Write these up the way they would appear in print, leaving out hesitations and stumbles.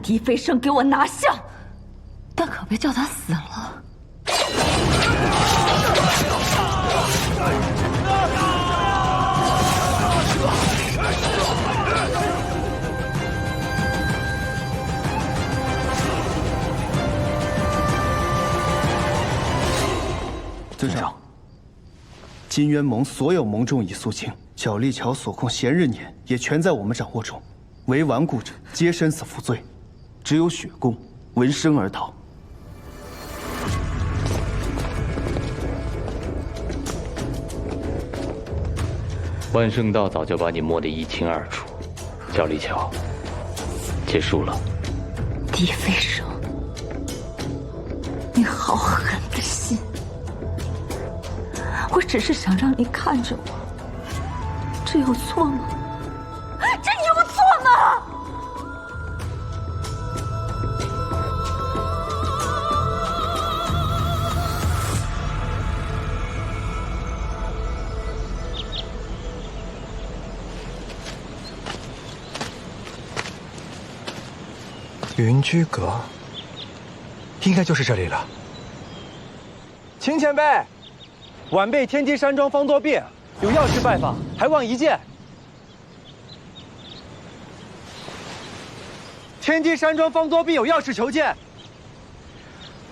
狄飞升给我拿下，但可别叫他死了。尊长，金渊盟所有盟众已肃清，角力桥所控闲日年也全在我们掌握中，唯顽固者皆身死负罪，只有雪宫闻声而逃。万圣道早就把你摸得一清二楚，角力桥结束了。狄飞升，你好狠的心！我只是想让你看着我，这有错吗？这有错吗？云居阁，应该就是这里了。秦前辈，晚辈天机山庄方多病，有要事拜访，还望一见。天机山庄方多病有要事求见。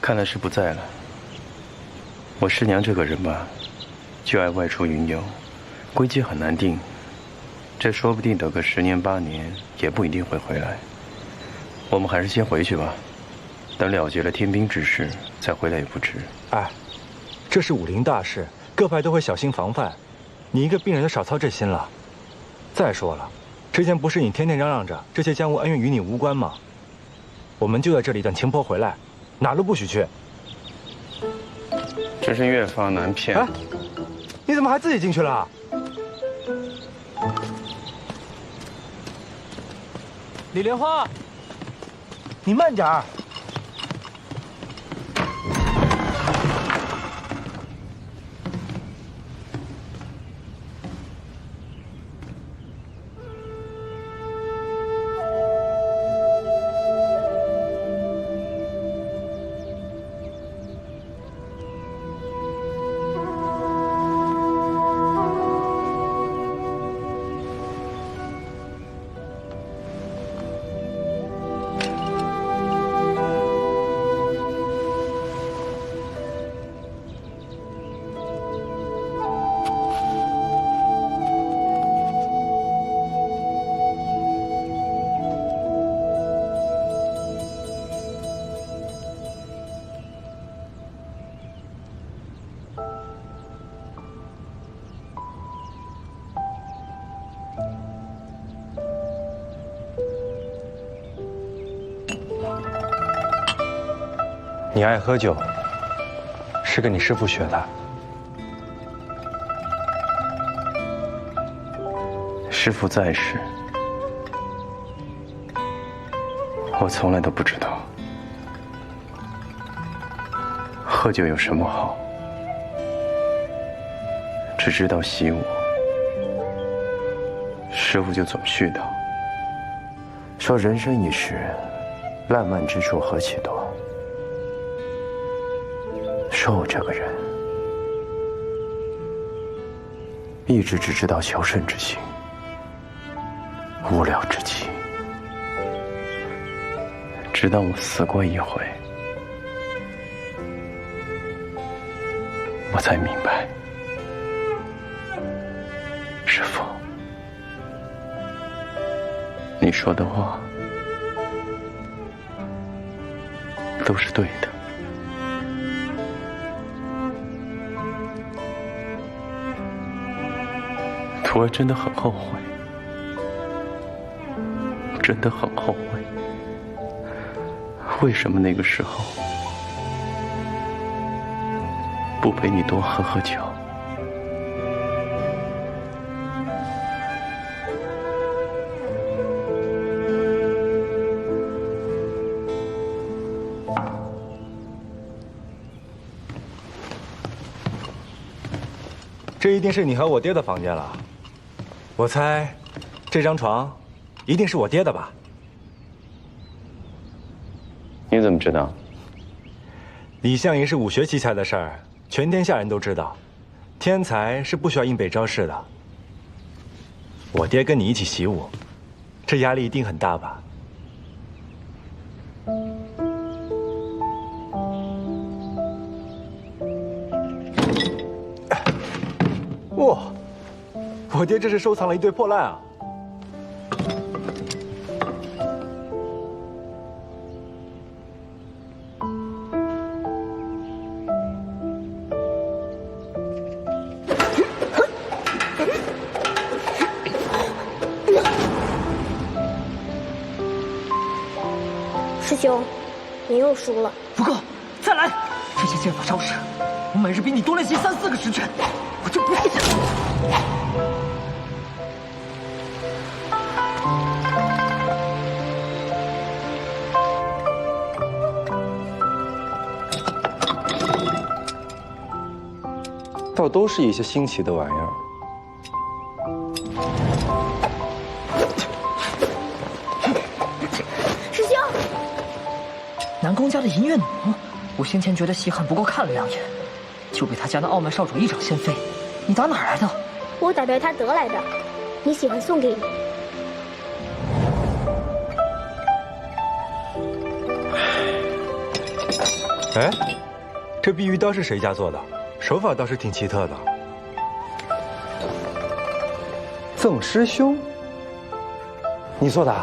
看来是不在了。我师娘这个人吧，就爱外出云游，归期很难定，这说不定等个10年8年，也不一定会回来。我们还是先回去吧，等了结了天兵之事，再回来也不迟。哎，这是武林大事，各派都会小心防范，你一个病人就少操这心了。再说了，之前不是你天天嚷嚷着这些江湖恩怨与你无关吗？我们就在这里等秦婆回来，哪路不许去。真是越发难骗。哎，你怎么还自己进去了？李莲花，你慢点儿。你爱喝酒，是跟你师父学的。师父在世，我从来都不知道喝酒有什么好，只知道习武。师父就总絮叨，说人生一世，烂漫之处何其多。说我这个人，一直只知道求胜之心，无聊之极。直到我死过一回，我才明白，师父，你说的话都是对的。徒儿真的很后悔，真的很后悔。为什么那个时候不陪你多喝喝酒？这一定是你和我爹的房间了。我猜，这张床一定是我爹的吧？你怎么知道？李相夷是武学奇才的事儿，全天下人都知道。天才是不需要硬背招式的。我爹跟你一起习武，这压力一定很大吧？哇，我爹这是收藏了一堆破烂啊！师兄，你又输了。不够，再来！这些剑法招式，我每日比你多练习3、4个时辰，我就不信。倒都是一些新奇的玩意儿。师兄，南宫家的银月弩，我先前觉得稀罕不够看了2眼，就被他家那傲慢少主一掌掀飞。你打哪儿来的？我打掉他得来的，你喜欢送给你。哎，这碧玉刀是谁家做的？手法倒是挺奇特的。赠师兄，你做的？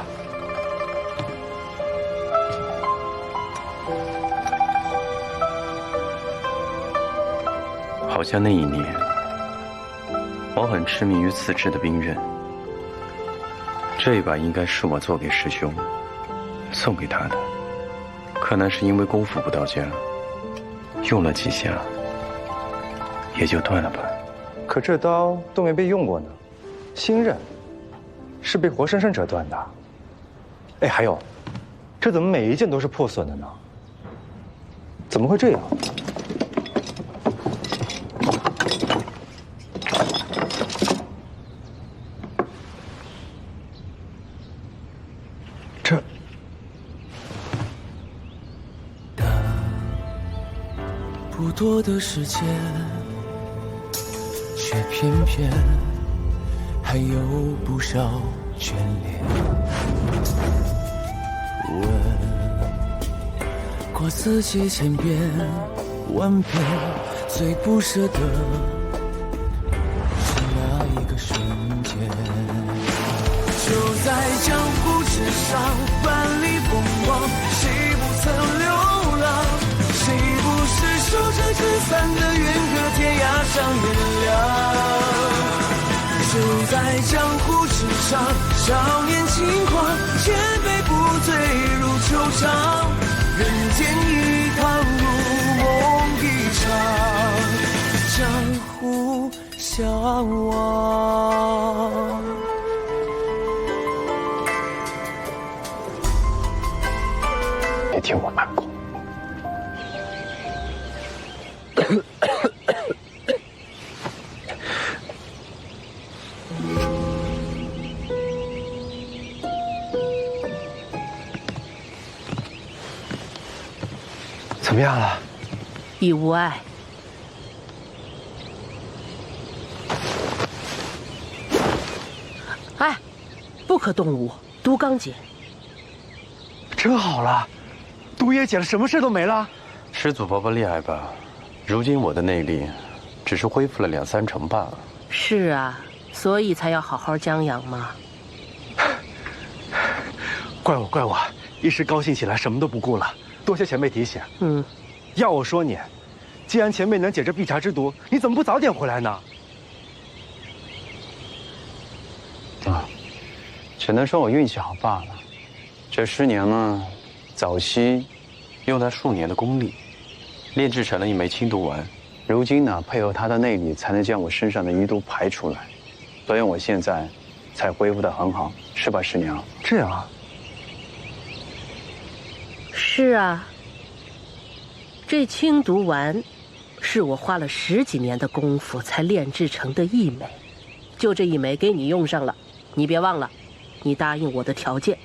好像那一年，我很痴迷于自制的兵刃。这一把应该是我做给师兄，送给他的。可能是因为功夫不到家，用了几下，也就断了吧。可这刀都没被用过呢，新刃是被活生生折断的。哎，还有，这怎么每一件都是破损的呢？怎么会这样？这不多的时间，却偏偏还有不少眷恋。问过自己千遍万遍，最不舍得是那一个瞬间。就在江湖之上，万里风光，谁不曾流浪？谁不是守着聚散的缘，和天涯上原谅？就在江湖之上，少年轻狂，千杯不醉如球场。人间一趟，如梦一场，江湖相望。别听我满口。怎么样了？已无碍。哎，不可动武，毒刚解。真好了，毒也解了，什么事都没了。师祖伯伯厉害吧？如今我的内力只是恢复了2、3成罢了。是啊，所以才要好好将养嘛。怪我，一时高兴起来，什么都不顾了。多谢前辈提醒。要我说你，既然前辈能解这碧茶之毒，你怎么不早点回来呢？只能说我运气好罢了。这10年呢，早期用他数年的功力，炼制成了一枚清毒丸。如今呢，配合他的内力，才能将我身上的余毒排出来，所以我现在才恢复得很好，是吧，师娘？这样啊。是啊，这清毒丸是我花了10几年的功夫才炼制成的1枚，就这1枚给你用上了。你别忘了，你答应我的条件，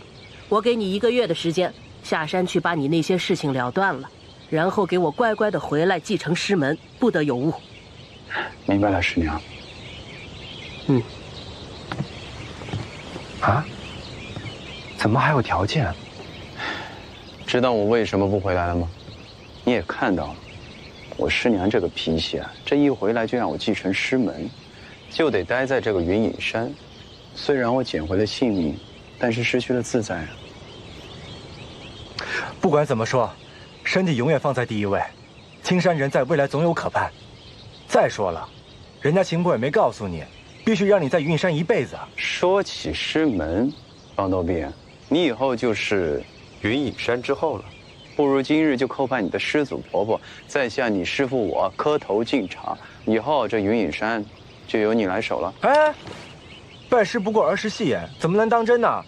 我给你1个月的时间，下山去把你那些事情了断了，然后给我乖乖的回来继承师门，不得有误。明白了，师娘。啊？怎么还有条件？知道我为什么不回来了吗？你也看到了，我师娘这个脾气啊，这一回来就让我继承师门，就得待在这个云隐山。虽然我捡回了性命，但是失去了自在啊。不管怎么说，身体永远放在第一位。青山人在，未来总有可盼。再说了，人家秦伯也没告诉你，必须让你在云隐山一辈子。说起师门，方豆碧，你以后就是云隐山之后了。不如今日就叩拜你的师祖婆婆，再向你师父我磕头敬茶。以后这云隐山就由你来守了。哎，拜师不过儿时戏言，怎么能当真呢？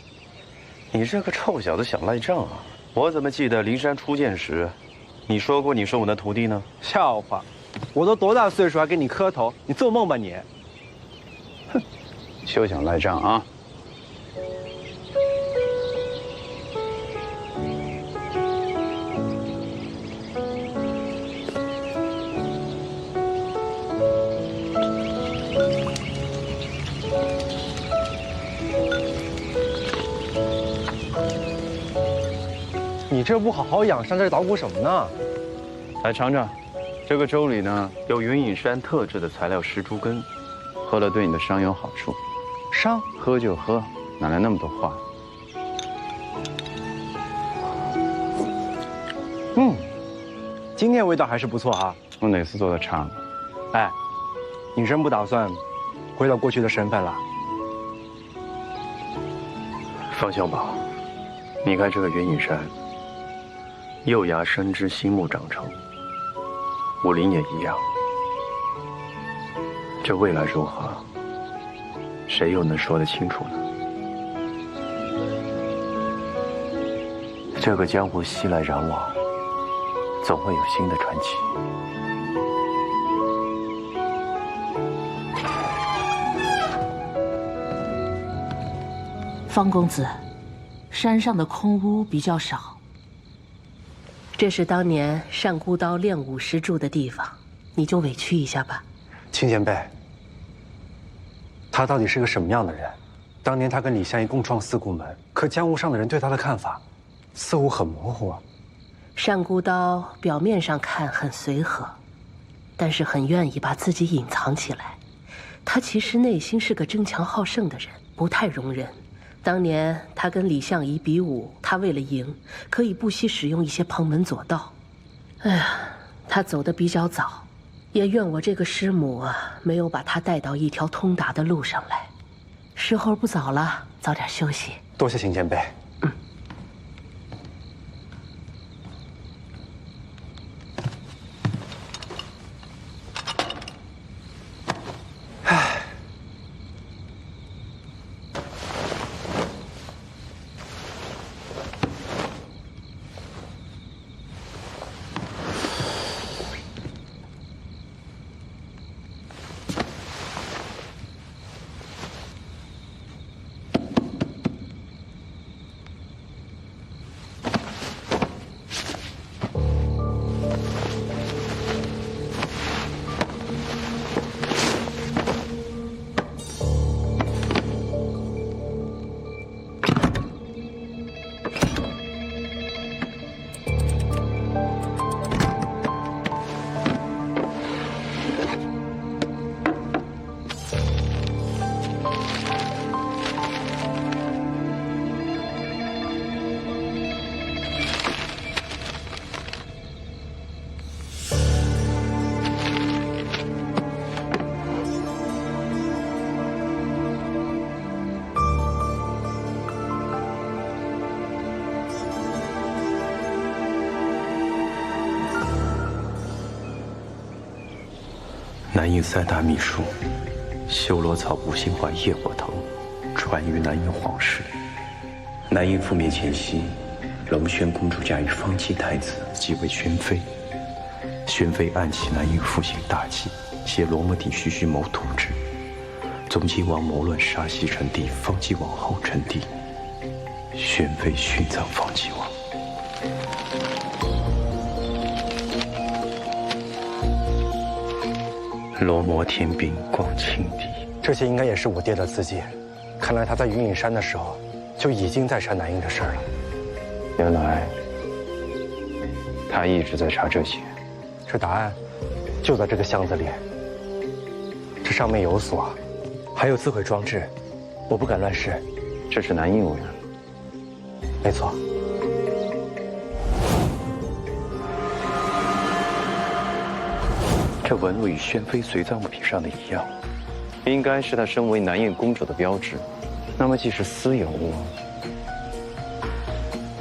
你这个臭小子想赖账啊！我怎么记得灵山初见时，你说过你是我的徒弟呢？笑话，我都多大岁数还给你磕头？你做梦吧你！哼，休想赖账啊！你这不好好养伤，这捣鼓什么呢？来尝尝，这个粥里呢有云隐山特制的材料石竹根，喝了对你的伤有好处。伤？喝就喝，哪来那么多话？今天味道还是不错哈。我哪次做的差了？哎，你真不打算回到过去的身份了？方小宝，你看这个云隐山，幼芽生枝，新木长成，武林也一样。这未来如何，谁又能说得清楚呢？这个江湖熙来攘往，总会有新的传奇。方公子，山上的空屋比较少。这是当年单孤刀练武时住的地方，你就委屈一下吧。青前辈，他到底是个什么样的人？当年他跟李相一共创四顾门，可江湖上的人对他的看法似乎很模糊啊。单孤刀表面上看很随和，但是很愿意把自己隐藏起来。他其实内心是个争强好胜的人，不太容人。当年他跟李相夷比武，他为了赢，可以不惜使用一些旁门左道。哎呀，他走得比较早，也怨我这个师母啊，没有把他带到一条通达的路上来。时候不早了，早点休息。多谢秦前辈。南印三大秘术：修罗草、五星环、业火藤，传于南印皇室。南印覆灭前夕，龙轩公主嫁与方济太子，即为宣妃。宣妃暗起南印复兴大计，携罗摩帝徐徐谋土制。宗亲王谋乱杀西成帝，方济王后称帝。宣妃殉葬方济王。罗摩天兵广庆帝。这些应该也是我爹的字迹。看来他在云隐山的时候，就已经在查南印的事儿了。原来他一直在查这些。这答案就在这个箱子里。这上面有锁，还有自毁装置，我不敢乱试。这是南印文。没错。这纹路与宣妃随葬物品上的一样，应该是她身为南印公主的标志。那么既是私有物，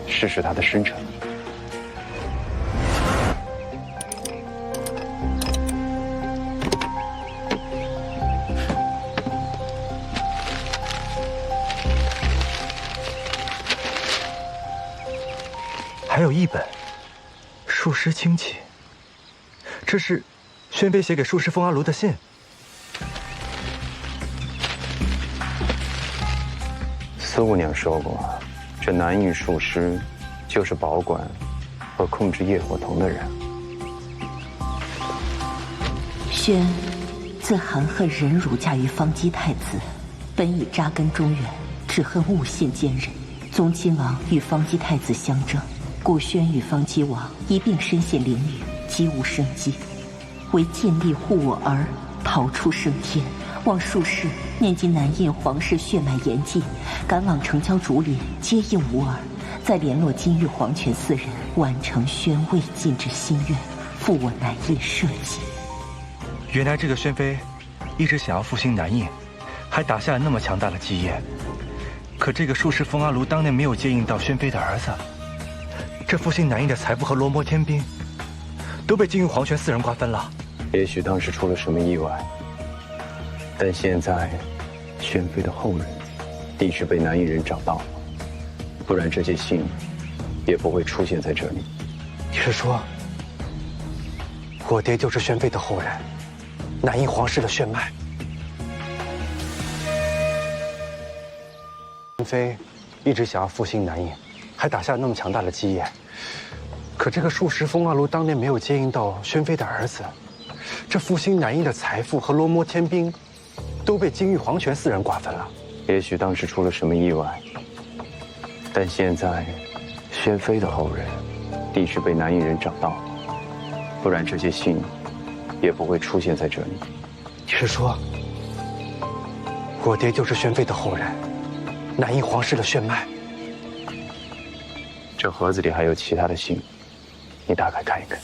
试试它的生辰。还有一本《术师亲启》，这是宣妃写给术师风阿卢的信。司务娘说过，这南印术师就是保管和控制业火童的人。宣自含恨忍辱驾驭方姬太子，本已扎根中原，只恨误信奸人。宗亲王与方姬太子相争，故宣与方姬王一并身陷囹圄，几无生机。为尽力护我儿逃出升天，望术士念及南印皇室血脉严禁，赶往城郊竹林接应吾儿，再联络金玉皇权4人，完成宣未尽之心愿，复我南印社稷。原来这个宣妃一直想要复兴南印，还打下了那么强大的基业。可这个术士风阿卢当年没有接应到宣妃的儿子，这复兴南印的财富和罗摩天兵都被金玉皇权4人瓜分了。也许当时出了什么意外，但现在宣妃的后人地址被南印人找到了，不然这些信也不会出现在这里。你是说，我爹就是宣妃的后人，南印皇室的血脉？宣妃一直想要复兴南印，还打下那么强大的基业。可这个术士风阿卢当年没有接应到宣妃的儿子，这复兴南印的财富和罗摩天兵都被金玉皇权4人瓜分了。也许当时出了什么意外，但现在宣妃的后人地址被南印人找到了，不然这些信也不会出现在这里。你是说，我爹就是宣妃的后人，南印皇室的血脉？这盒子里还有其他的信，你打开看一看。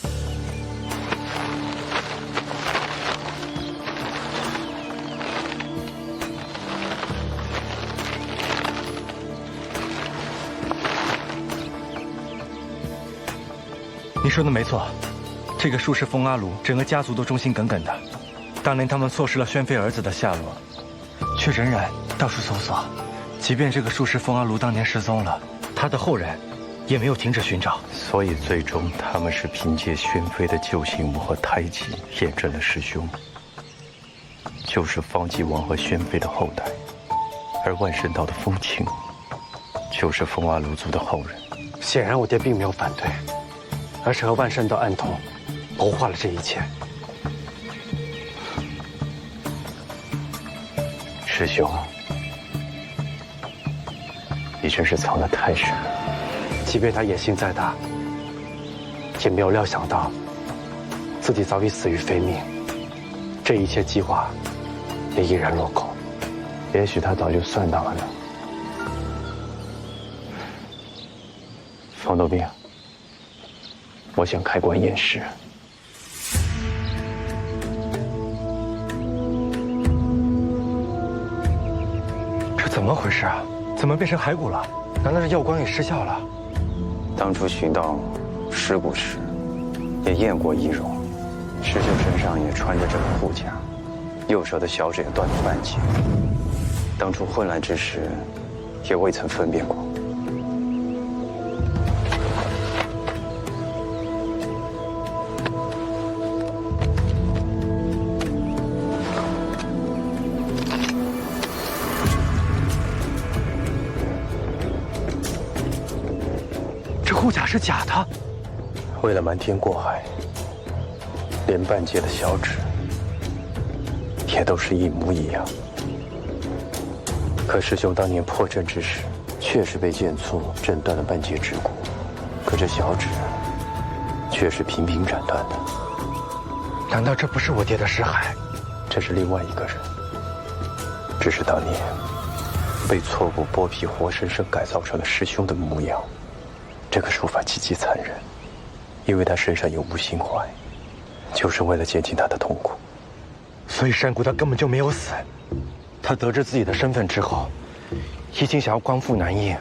你说的没错，这个术士风阿卢整个家族都忠心耿耿的。当年他们错失了宣妃儿子的下落，却仍然到处搜索。即便这个术士风阿卢当年失踪了，他的后人也没有停止寻找。所以最终他们是凭借宣妃的救心母和胎记验证了师兄就是方姬王和宣妃的后代，而万圣道的风清就是风阿卢族的后人。显然我爹并没有反对，而是和万圣道暗通，谋划了这一切。师兄，你真是藏得太深了。即便他野心再大，也没有料想到自己早已死于非命，这一切计划也依然落空。也许他早就算到了呢。方斗兵，我想开棺验尸。这怎么回事啊？怎么变成骸骨了？难道是药棺给失效了？当初寻到尸骨时，也验过仪容，师兄身上也穿着这个护甲，右手的小指也断了半截。当初混乱之时，也未曾分辨过。护甲是假的，为了瞒天过海，连半截的小指切都是一模一样。可师兄当年破阵之时，确实被剑簇震断了半截指骨，可这小指却是频频斩断的。难道这不是我爹的尸骸？这是另外一个人，只是当年被错骨剥皮，活生生改造成了师兄的模样。这个术法极其残忍，因为他身上有无心怀，就是为了减轻他的痛苦。所以山谷他根本就没有死，他得知自己的身份之后，一心想要光复南印，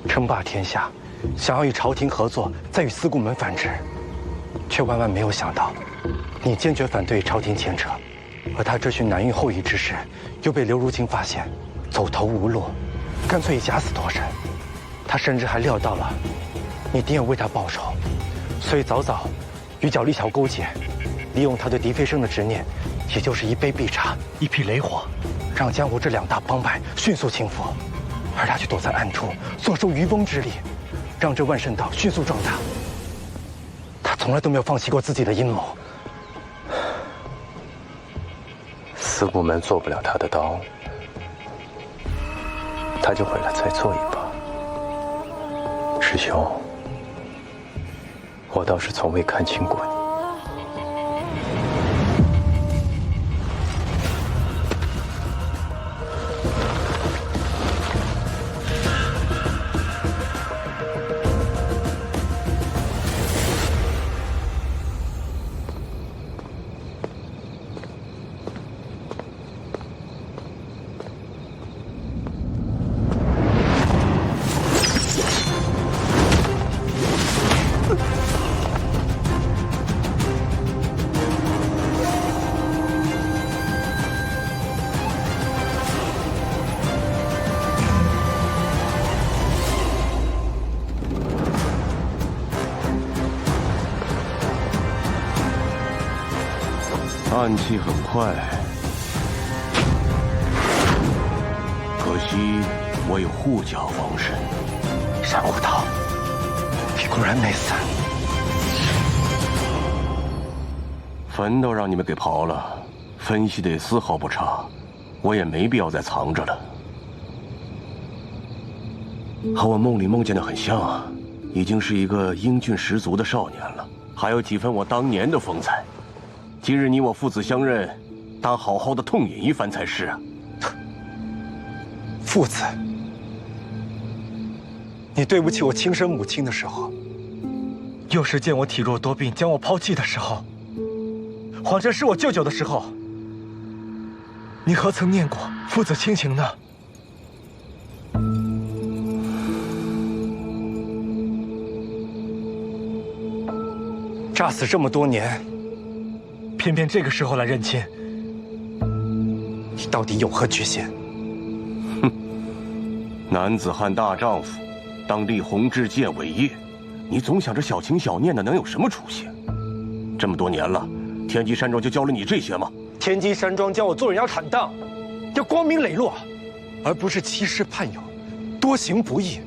称霸天下，想要与朝廷合作，再与司顾门反制，却万万没有想到，你坚决反对朝廷牵扯，而他追寻南印后裔之事，又被刘如卿发现，走投无路，干脆以假死脱身。他甚至还料到了你定要为他报仇，所以早早与角力桥勾结，利用他对狄飞升的执念，也就是一杯必茶，一匹雷火，让江湖这两大帮派迅速倾覆，而他却躲在暗处，做出渔翁之利，让这万圣道迅速壮大。他从来都没有放弃过自己的阴谋。司顾门做不了他的刀，他就回来再做一把。师兄，我倒是从未看清过你。暗器很快，可惜我有护甲防身。山虎道，你果然没死。坟都让你们给刨了，分析的也丝毫不差，我也没必要再藏着了。和我梦里梦见的很像啊，已经是一个英俊十足的少年了，还有几分我当年的风采。今日你我父子相认，当好好的痛饮一番才是啊！父子，你对不起我亲生母亲的时候，又是见我体弱多病将我抛弃的时候，谎称是我舅舅的时候，你何曾念过父子亲情呢？诈死这么多年，偏偏这个时候来认亲，你到底有何居心？哼，男子汉大丈夫，当立宏志建伟业，你总想着小情小念的，能有什么出息？这么多年了，天机山庄就教了你这些吗？天机山庄教我做人要坦荡，要光明磊落，而不是欺师叛友，多行不义。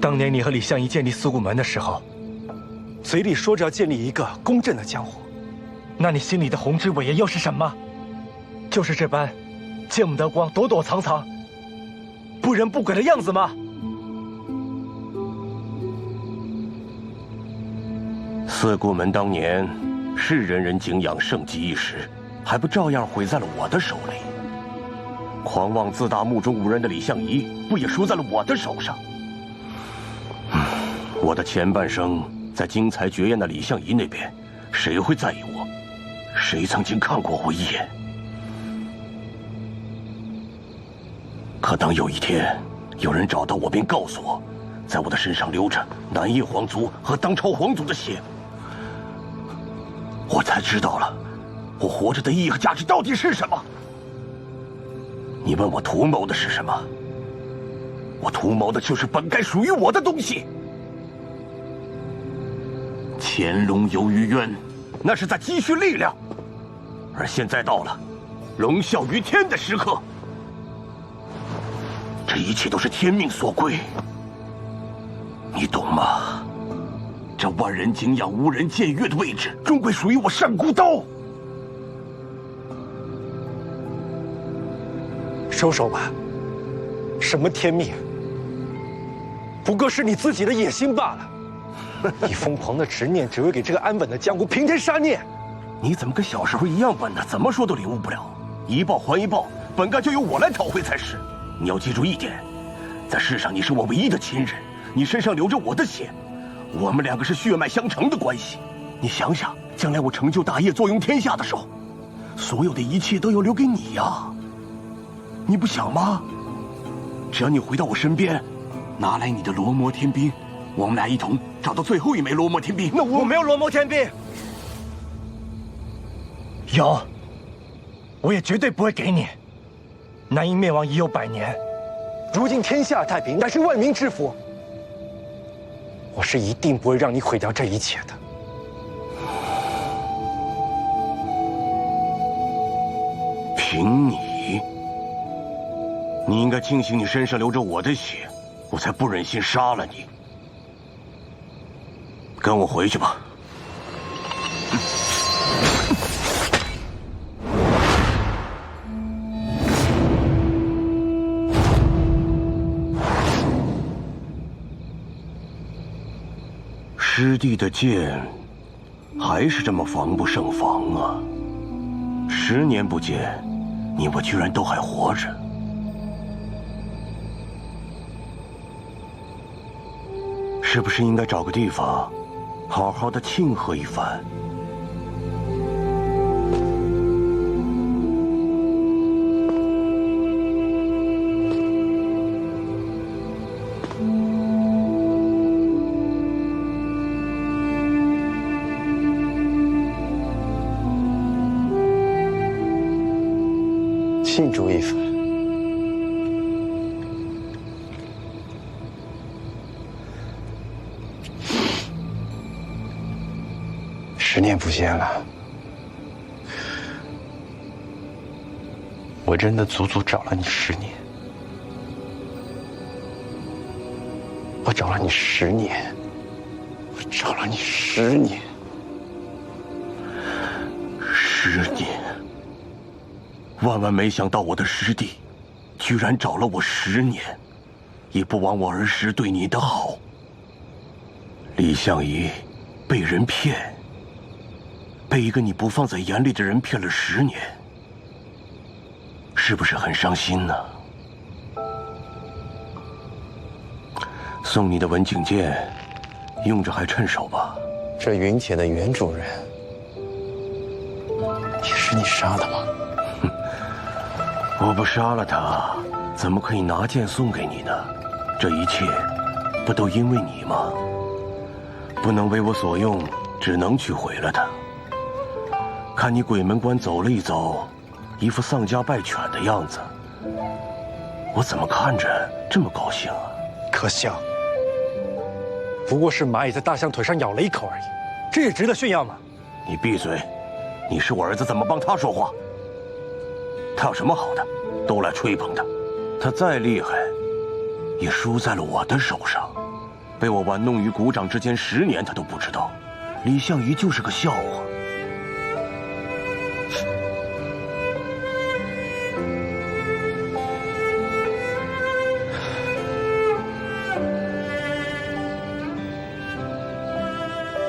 当年你和李相夷建立司顾门的时候，嘴里说着要建立一个公正的江湖，那你心里的宏志伟业又是什么？就是这般见不得光、躲躲藏藏、不人不鬼的样子吗？司顾门当年是人人敬仰、盛极一时，还不照样毁在了我的手里？狂妄自大、目中无人的李相夷，不也输在了我的手上？我的前半生在精彩绝艳的李相夷那边，谁会在意我？谁曾经看过我一眼？可当有一天有人找到我，并告诉我，在我的身上流着南叶皇族和当朝皇族的血，我才知道了我活着的意义和价值到底是什么。你问我图谋的是什么？我图谋的就是本该属于我的东西。潜龙游于渊，那是在积蓄力量，而现在到了龙啸于天的时刻。这一切都是天命所归，你懂吗？这万人敬仰、无人僭越的位置，终归属于我单孤刀。收手吧，什么天命，不过是你自己的野心罢了。你疯狂的执念，只为给这个安稳的江湖平添杀孽。你怎么跟小时候一样笨呢？怎么说都领悟不了。一报还一报，本该就由我来讨回才是。你要记住一点，在世上你是我唯一的亲人，你身上流着我的血，我们两个是血脉相承的关系。你想想，将来我成就大业、坐拥天下的时候，所有的一切都要留给你呀。你不想吗？只要你回到我身边，拿来你的罗摩天兵，我们俩一同找到最后一枚罗摩天兵。那我没有罗摩天兵。有，我也绝对不会给你。南瀛灭亡已有100年，如今天下太平，乃是万民之福。我是一定不会让你毁掉这一切的。凭你，你应该庆幸你身上流着我的血，我才不忍心杀了你。跟我回去吧。师弟的剑还是这么防不胜防啊！10年不见，你我居然都还活着。是不是应该找个地方，好好的庆贺一番？庆祝一番。10年不见了，我真的足足找了你10年。我找了你10年，我找了你10年。10年。万万没想到，我的师弟居然找了我10年，也不枉我儿时对你的好。李相夷被人骗，被一个你不放在眼里的人骗了10年，是不是很伤心呢？送你的文景剑，用着还趁手吧。这云铁的原主人，也是你杀的吗？我不杀了他，怎么可以拿剑送给你呢？这一切，不都因为你吗？不能为我所用，只能去毁了他。看你鬼门关走了一走，一副丧家败犬的样子，我怎么看着这么高兴啊？可笑，不过是蚂蚁在大象腿上咬了一口而已，这也值得炫耀吗？你闭嘴！你是我儿子，怎么帮他说话？他有什么好的？都来吹捧他。他再厉害，也输在了我的手上。被我玩弄于股掌之间10年，他都不知道。李相夷就是个笑话。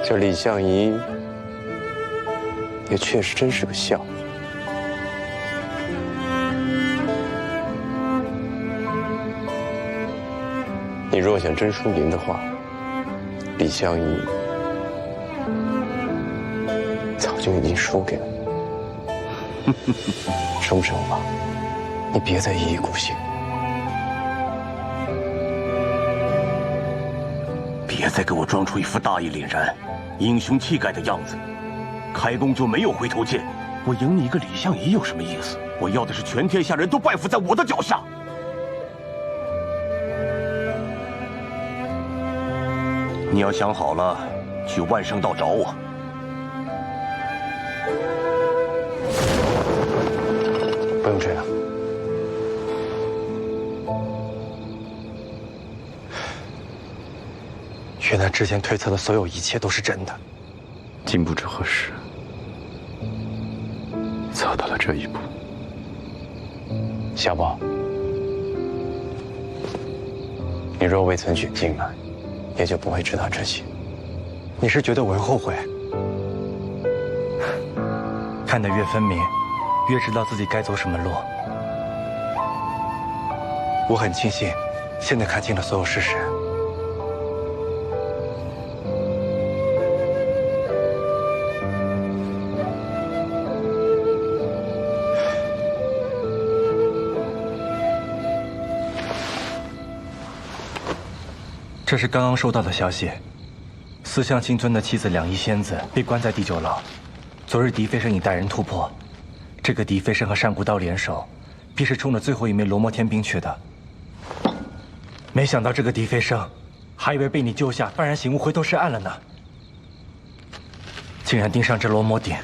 这李相夷也确实真是个笑话。你若想真输赢的话，李相夷早就已经输给了你。收手吧，你别再一意孤行。别再给我装出一副大义凛然、英雄气概的样子。开弓就没有回头箭，我赢你一个李相夷有什么意思？我要的是全天下人都拜伏在我的脚下。你要想好了，去万圣道找我。不用这样。原来之前推测的所有一切都是真的。竟不知何时走到了这一步。小宝，你若未曾娶进来，也就不会知道这些。你是觉得我会后悔？看得越分明，越知道自己该走什么路。我很庆幸，现在看清了所有事实。这是刚刚收到的消息，四象星尊的妻子两仪仙子被关在第9牢。昨日狄飞升已带人突破，这个狄飞升和单古道联手，必是冲着最后一枚罗摩天兵去的。没想到这个狄飞升，还以为被你救下，幡然醒悟，回头是岸了呢。竟然盯上这罗摩鼎。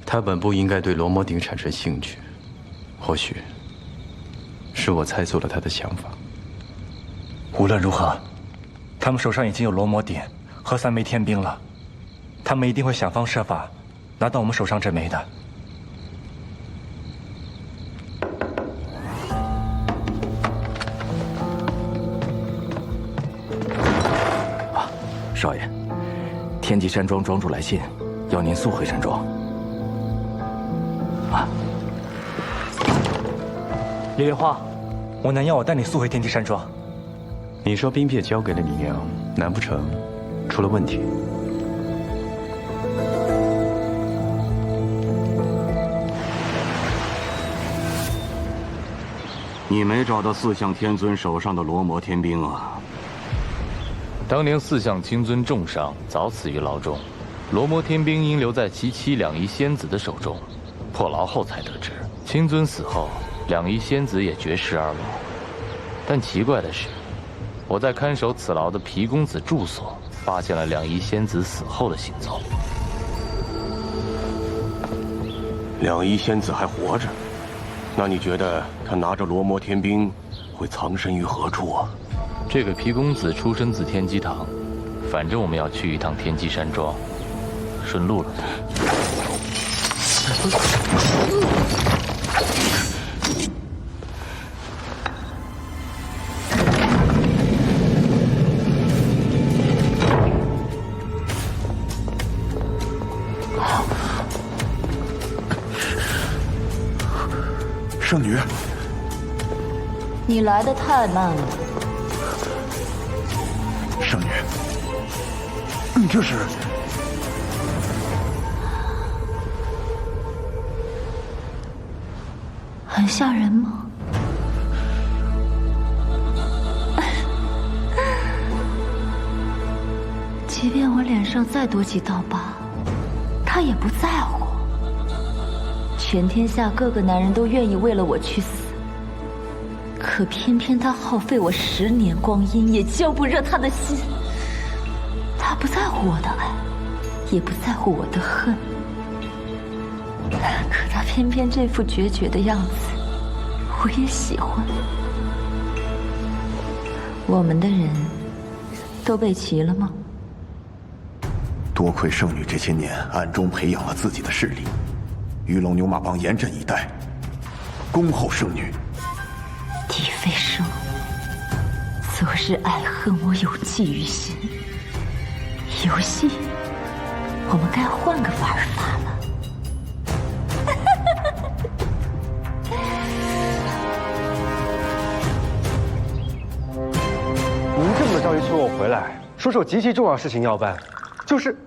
他本不应该对罗摩鼎产生兴趣，或许是我猜错了他的想法。无论如何，他们手上已经有罗摩鼎和3枚天兵了，他们一定会想方设法拿到我们手上这枚的。少爷，天极山庄庄主来信，要您速回山庄。李莲花，我娘要我带你速回天极山庄。你说兵变交给了你娘，难不成出了问题？你没找到四象天尊手上的罗摩天兵啊？当年四象青尊重伤，早死于牢中，罗摩天兵因留在其妻两仪仙子的手中，破牢后才得知，青尊死后，两仪仙子也绝世而亡。但奇怪的是，我在看守此牢的皮公子住所，发现了两仪仙子死后的行踪。两仪仙子还活着，那你觉得他拿着罗摩天兵会藏身于何处啊？这个皮公子出身自天机堂，反正我们要去一趟天机山庄，顺路了。圣女，你来得太慢了。圣女，你这是？很吓人吗？即便我脸上再多几道疤，他也不在乎。全天下各个男人都愿意为了我去死，可偏偏他耗费我10年光阴，也浇不热他的心。他不在乎我的爱，也不在乎我的恨，可他偏偏这副决绝的样子，我也喜欢。我们的人都备齐了吗？多亏圣女这些年暗中培养了自己的势力，鱼龙牛马帮严阵以待，恭候圣女。狄飞升，昨日爱恨我有记于心，游戏我们该换个玩法了。您这么着急催我回来，说是有极其重要的事情要办，就是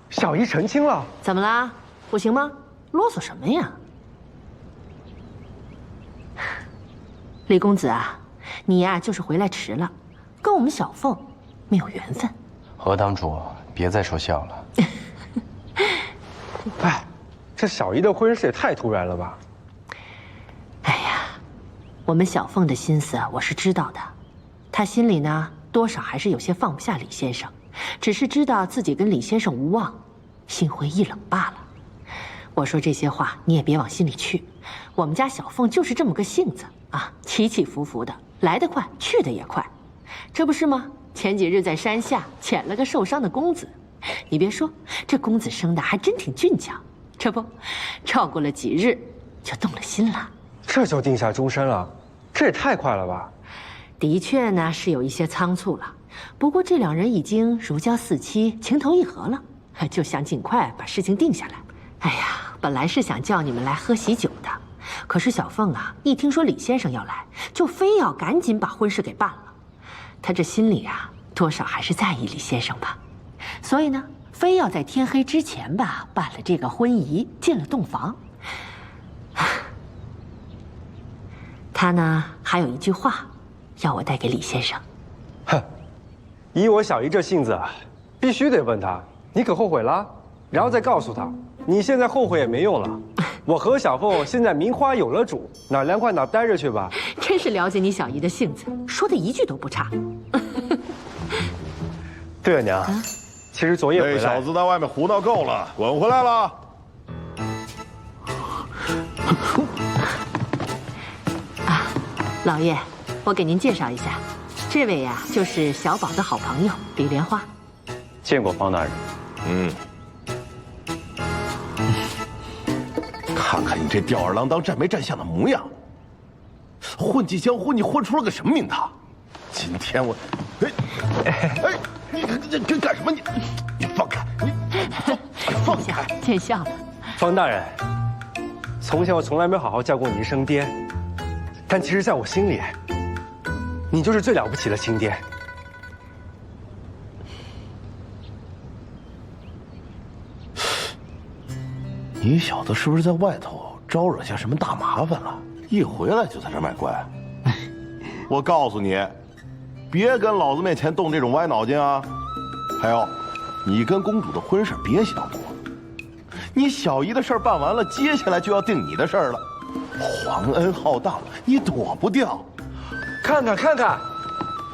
小姨成亲了。怎么啦？不行吗？啰嗦什么呀？李公子啊，你呀就是回来迟了，跟我们小凤没有缘分。何堂主，别再说笑了。哎，这小姨的婚事也太突然了吧？哎呀，我们小凤的心思我是知道的，她心里呢多少还是有些放不下李先生，只是知道自己跟李先生无望，心灰意冷罢了。我说这些话你也别往心里去，我们家小凤就是这么个性子啊，起起伏伏的，来得快，去得也快，这不是吗？前几日在山下捡了个受伤的公子，你别说，这公子生的还真挺俊俏。这不，照顾了几日，就动了心了。这就定下终身了，这也太快了吧？的确呢，是有一些仓促了。不过这两人已经如胶似漆，情投意合了，就想尽快把事情定下来。哎呀，本来是想叫你们来喝喜酒的，可是小凤啊，一听说李先生要来，就非要赶紧把婚事给办了。他这心里啊，多少还是在意李先生吧，所以呢，非要在天黑之前吧办了这个婚仪，进了洞房。他呢，还有一句话，要我带给李先生。哼，以我小姨这性子，必须得问他，你可后悔了？然后再告诉他，你现在后悔也没用了。我和小凤现在名花有了主，哪凉快哪待着去吧。真是了解你小姨的性子，说的一句都不差。对了，娘，其实昨夜回来，那小子在外面胡闹够了，滚回来了。老爷，我给您介绍一下，这位呀，就是小宝的好朋友李莲花。见过方大人。看看你这吊儿郎当、站没站相的模样，混迹江湖，你混出了个什么名堂？今天我，你这干什么？你放开！你放开！见笑了。方大人，从前我从来没有好好叫过你一声爹。但其实，在我心里，你就是最了不起的亲爹。你小子是不是在外头招惹下什么大麻烦了？一回来就在这卖乖。我告诉你，别跟老子面前动这种歪脑筋啊！还有，你跟公主的婚事别想躲。你小姨的事儿办完了，接下来就要定你的事儿了。皇恩浩荡，你躲不掉。看看，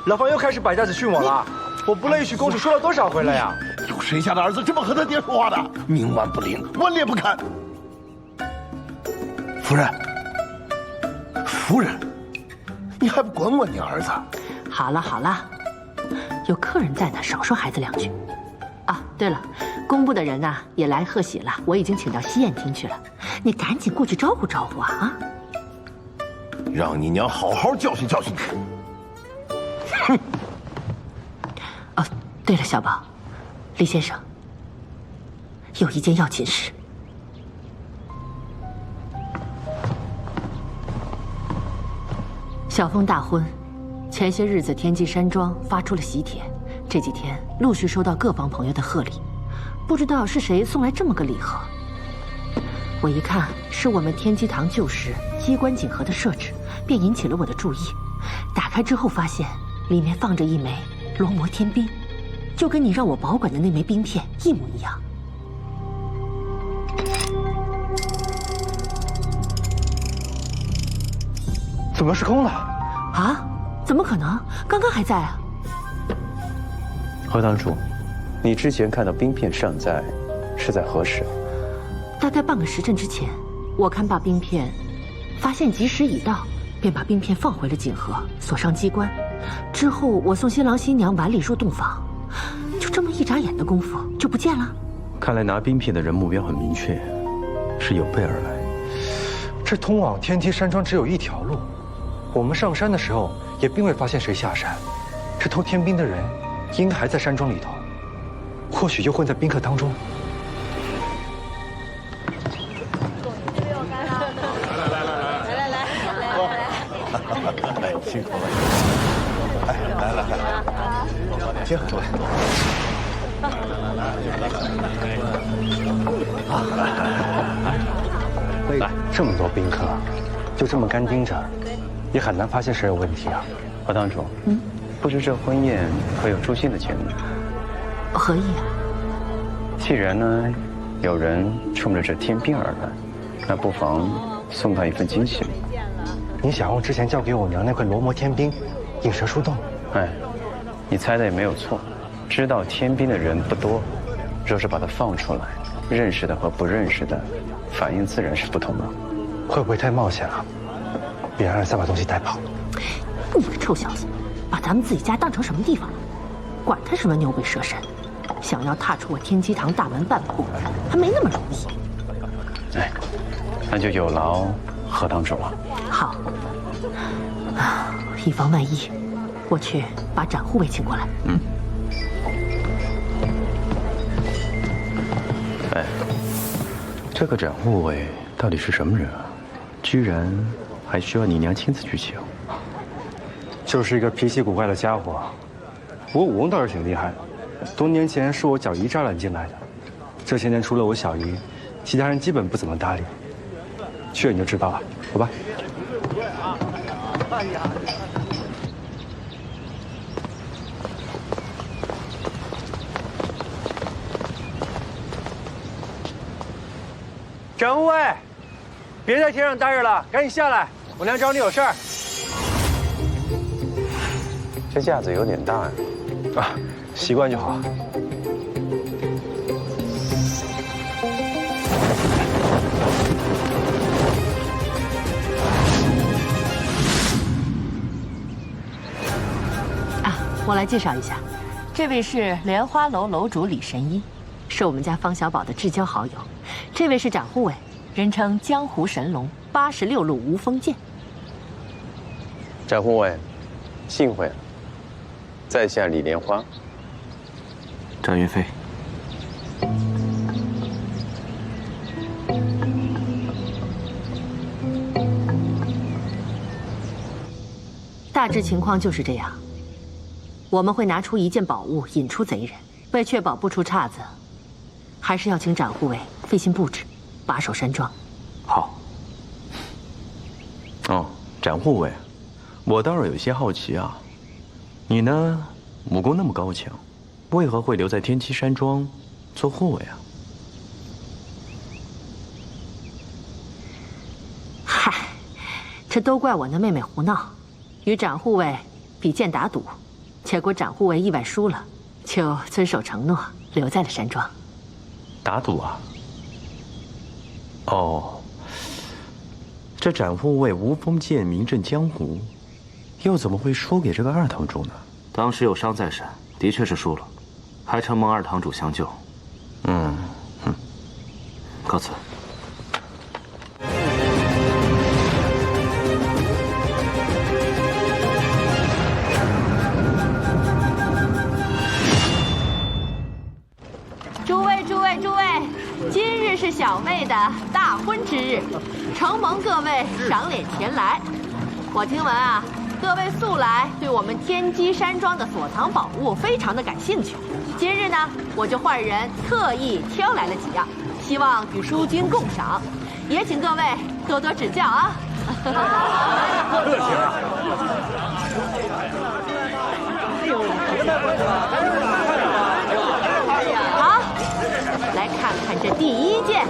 老方又开始摆架子训我了。我不乐意娶公主说了多少回了呀？有谁家的儿子这么和他爹说话的？冥顽不灵，顽劣不堪。夫人，你还不管管你儿子？好了，有客人在呢，少说孩子两句。啊，对了，工部的人呢也来贺喜了，我已经请到西宴厅去了，你赶紧过去招呼招呼啊！让你娘好好教训教训你。哼！哦，对了，小宝，李先生，有一件要紧事。小凤大婚，前些日子天际山庄发出了喜帖。这几天陆续收到各方朋友的贺礼，不知道是谁送来这么个礼盒。我一看是我们天机堂旧时机关锦盒的设置，便引起了我的注意。打开之后发现里面放着一枚罗摩天兵，就跟你让我保管的那枚冰片一模一样。怎么是空的？啊？怎么可能？刚刚还在啊！何堂主，你之前看到冰片尚在，是在何时？大概半个时辰之前，我看罢冰片，发现吉时已到，便把冰片放回了锦盒，锁上机关。之后我送新郎新娘晚礼入洞房，就这么一眨眼的功夫就不见了。看来拿冰片的人目标很明确，是有备而来。这通往天梯山庄只有一条路，我们上山的时候也并未发现谁下山。这偷天兵的人应该还在山庄里头，或许又混在宾客当中。来，辛苦了。哎，来，请各位。来，这么多宾客，就这么干盯着，也很难发现谁有问题啊。何堂主，不知这婚宴可有助兴的节目？何意啊？既然呢，有人冲着这天兵而来，那不妨送他一份惊喜礼。你想用之前交给我娘那块罗摩天兵引蛇出洞？哎，你猜的也没有错。知道天兵的人不多，若是把它放出来，认识的和不认识的反应自然是不同的。会不会太冒险了？别让人再把东西带跑。你个臭小子，把咱们自己家当成什么地方了？管他什么牛鬼蛇神，想要踏出我天机堂大门半步，还没那么容易。哎，那就有劳贺堂主了。好，以防万一，我去把展护卫请过来。嗯。哎，这个展护卫到底是什么人啊？居然还需要你娘亲自去请？就是一个脾气古怪的家伙。不过武功倒是挺厉害的，多年前是我小姨招揽进来的，这些年除了我小姨，其他人基本不怎么搭理。去了你就知道了，走吧。展护卫，别在天上待着了，赶紧下来，我娘找你有事儿。这架子有点大呀。啊，习惯就好。我来介绍一下，这位是莲花楼楼主李神医，是我们家方小宝的至交好友。这位是展护卫，人称江湖神龙，86路无锋剑。展护卫，幸会了。在下李莲花。张云飞。大致情况就是这样。我们会拿出一件宝物引出贼人，为确保不出岔子，还是要请展护卫费心布置，把守山庄。好。哦，展护卫，我倒是有些好奇啊，你呢，武功那么高强，为何会留在天机山庄做护卫啊？嗨，这都怪我那妹妹胡闹，与展护卫比剑打赌。结果展护卫意外输了，就遵守承诺留在了山庄。打赌啊？哦，这展护卫无锋剑名震江湖，又怎么会输给这个二堂主呢？当时有伤在身，的确是输了，还承蒙二堂主相救。告辞。诸位，今日是小妹的大婚之日，承蒙各位赏脸前来。我听闻啊，各位素来对我们天机山庄的所藏宝物非常的感兴趣。今日呢，我就换人特意挑来了几样，希望与诸君共赏，也请各位多多指教啊。客气了。好，来看看这第一件。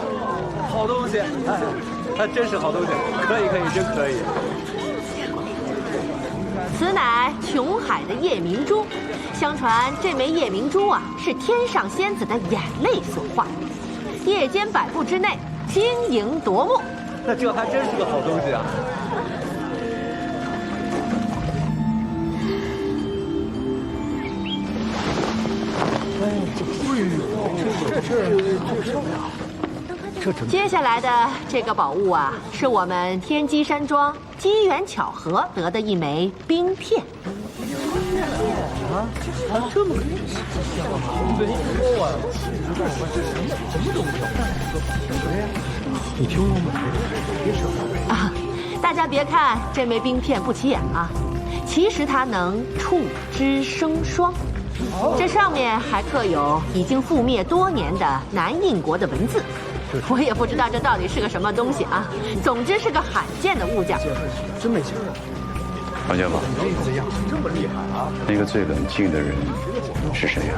好东西，哎，真是好东西，可以，真可以。此乃琼海的夜明珠，相传这枚夜明珠啊，是天上仙子的眼泪所化，夜间百步之内晶莹夺目。那这还真是个好东西啊！接下来的这个宝物啊，是我们天机山庄机缘巧合得的一枚冰片。这么你听过吗？啊，大家别看这枚冰片不起眼啊，其实它能触之生霜。这上面还刻有已经覆灭多年的南印国的文字，我也不知道这到底是个什么东西啊。总之是个罕见的物件。真没劲。王家宝，这么厉害啊！那个最冷静的人是谁呀？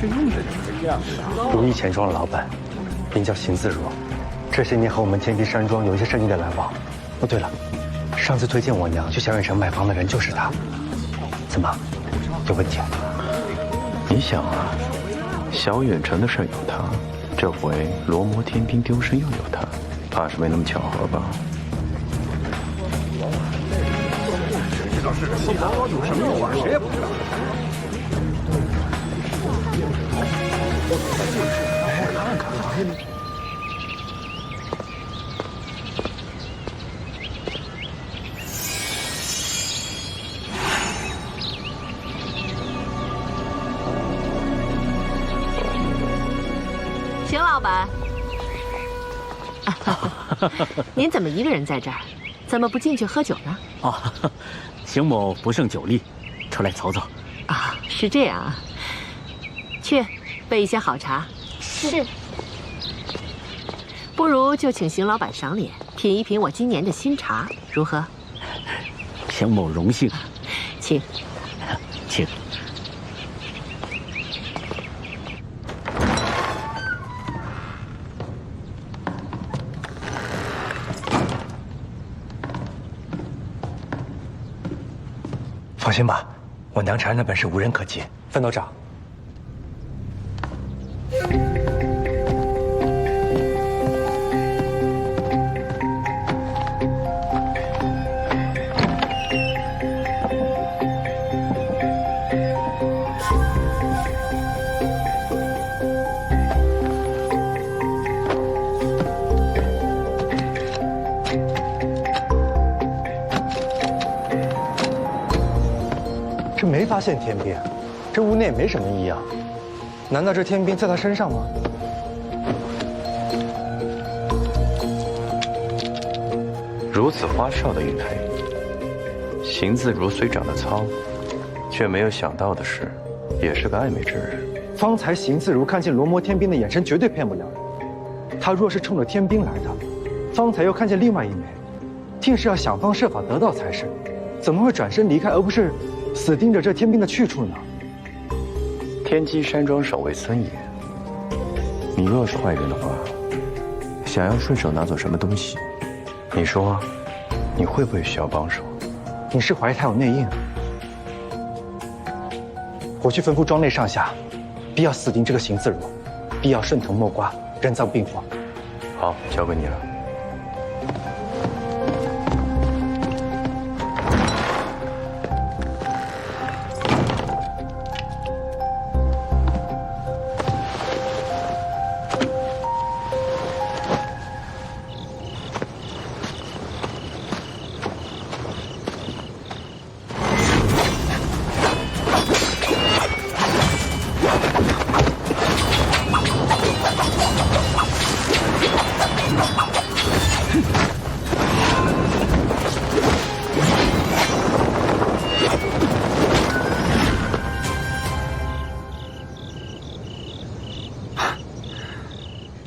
这用的就是这样的。如意钱庄的老板，名叫邢自如，这些年和我们天地山庄有一些生意的来往。哦，对了，上次推荐我娘去小远城买房的人就是他。怎么？有问题？你想啊，小远城的事有他，这回罗摩天兵丢失又有他，怕是没那么巧合吧？有什么用啊？谁也不知道。看看。邢老板，您怎么一个人在这儿？怎么不进去喝酒呢？哦，邢某不胜酒力，出来走走。啊，是这样啊。去备一些好茶。是。不如就请邢老板赏脸，品一品我今年的新茶，如何？邢某荣幸。请。请。放心吧，我娘产人的本事无人可及。范道长，这没发现天兵，这屋内也没什么异样，难道这天兵在他身上吗？如此花哨的玉佩，邢自如虽长得糙，却没有想到的是，也是个爱美之人。方才邢自如看见罗摩天兵的眼神绝对骗不了人。他若是冲着天兵来的，方才又看见另外一枚，定是要想方设法得到才是，怎么会转身离开，而不是死盯着这天兵的去处呢？天机山庄守卫森严，你若是坏人的话，想要顺手拿走什么东西，你说，你会不会需要帮手？你是怀疑他有内应？我去吩咐庄内上下，必要死盯这个邢自如，必要顺藤摸瓜，人赃并获。好，交给你了。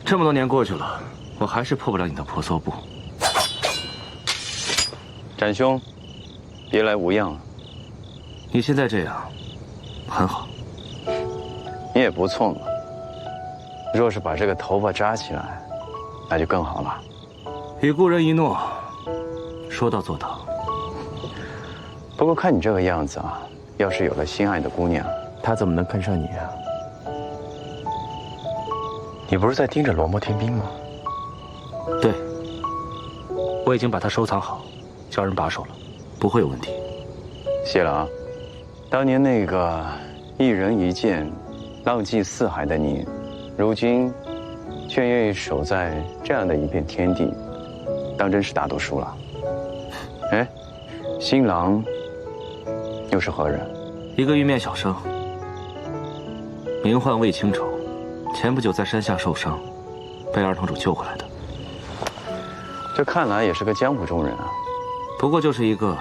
这么多年过去了，我还是破不了你的婆娑布。展兄，别来无恙。你现在这样，很好。你也不错嘛。若是把这个头发扎起来，那就更好了。与故人一诺，说到做到。不过看你这个样子啊，要是有了心爱的姑娘，她怎么能看上你啊？你不是在盯着罗摩天兵吗？对，我已经把它收藏好，叫人把守了，不会有问题。谢了啊。当年那个一人一剑，浪迹四海的你，如今却愿意守在这样的一片天地，当真是大读书了。哎，新郎又是何人？一个玉面小生，名唤魏清愁。前不久在山下受伤，被二堂主救回来的。这看来也是个江湖中人啊。不过就是一个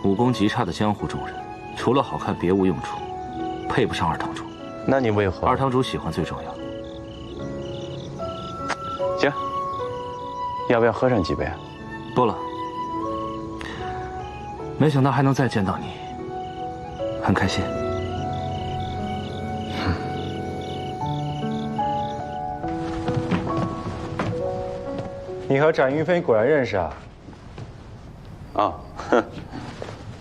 武功极差的江湖中人，除了好看别无用处，配不上二堂主。那你为何？二堂主喜欢最重要。行，要不要喝上几杯？不了。没想到还能再见到你，很开心。你和展云飞果然认识啊？啊，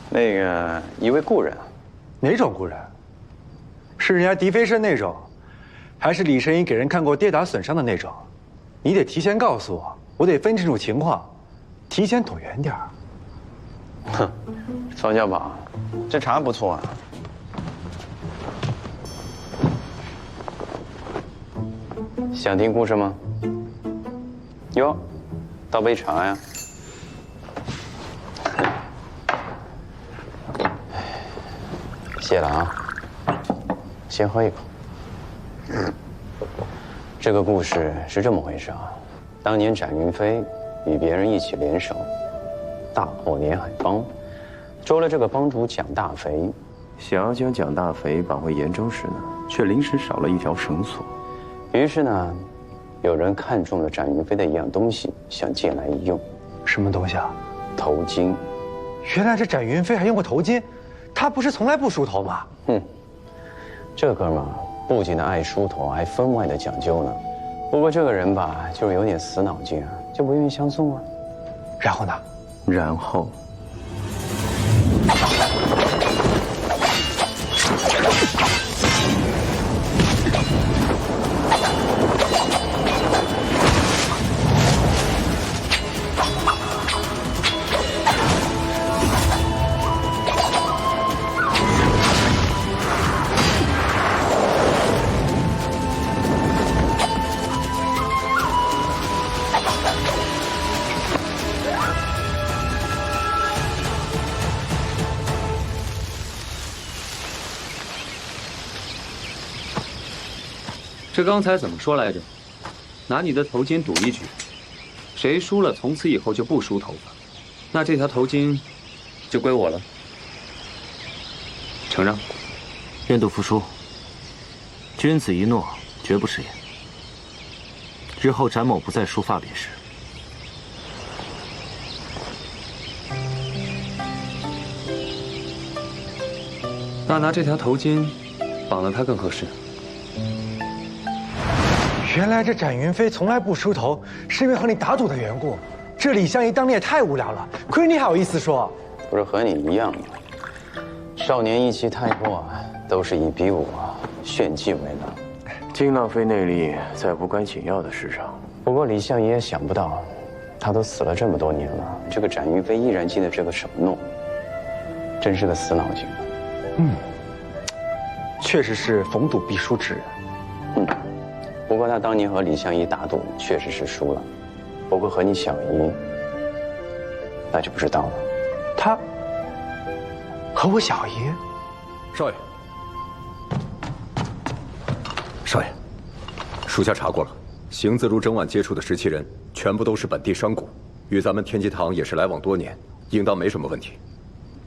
那个一位故人啊。哪种故人？是人家狄飞生那种，还是李神医给人看过跌打损伤的那种？你得提前告诉我，我得分清楚情况，提前躲远点儿。哼，方家宝，这茶不错啊。想听故事吗？哟，倒杯茶呀。谢了啊，先喝一口。这个故事是这么回事啊，当年展云飞与别人一起联手，大破连海帮，捉了这个帮主蒋大肥。想要将蒋大肥绑回延州时呢，却临时少了一条绳索。于是呢，有人看中了展云飞的一样东西，想借来一用。什么东西啊？头巾。原来这展云飞还用过头巾，他不是从来不梳头吗？这哥们儿不仅爱梳头，还分外的讲究呢。不过这个人吧，就是有点死脑筋啊，就不愿意相送啊。然后呢？然后。这刚才怎么说来着？拿你的头巾赌一局，谁输了，从此以后就不梳头发。那这条头巾就归我了。承让。愿赌服输。君子一诺，绝不食言。日后展某不再梳发便是。那拿这条头巾绑了他更合适。原来这展云飞从来不梳头，是因为和你打赌的缘故。这李相夷当年也太无聊了，亏你还有意思说。不是和你一样吗？少年意气太过，都是以比武炫技为乐，竟浪费内力在无关紧要的事上。不过李相夷也想不到，他都死了这么多年了，这个展云飞依然记得这个承诺，真是个死脑筋。确实是逢赌必输之人。不过他当年和李相夷打赌，确实是输了。不过和你小姨，那就不知道了。他和我小姨？少爷，少爷，属下查过了，邢自如整晚接触的17人，全部都是本地商贾，与咱们天机堂也是来往多年，应当没什么问题。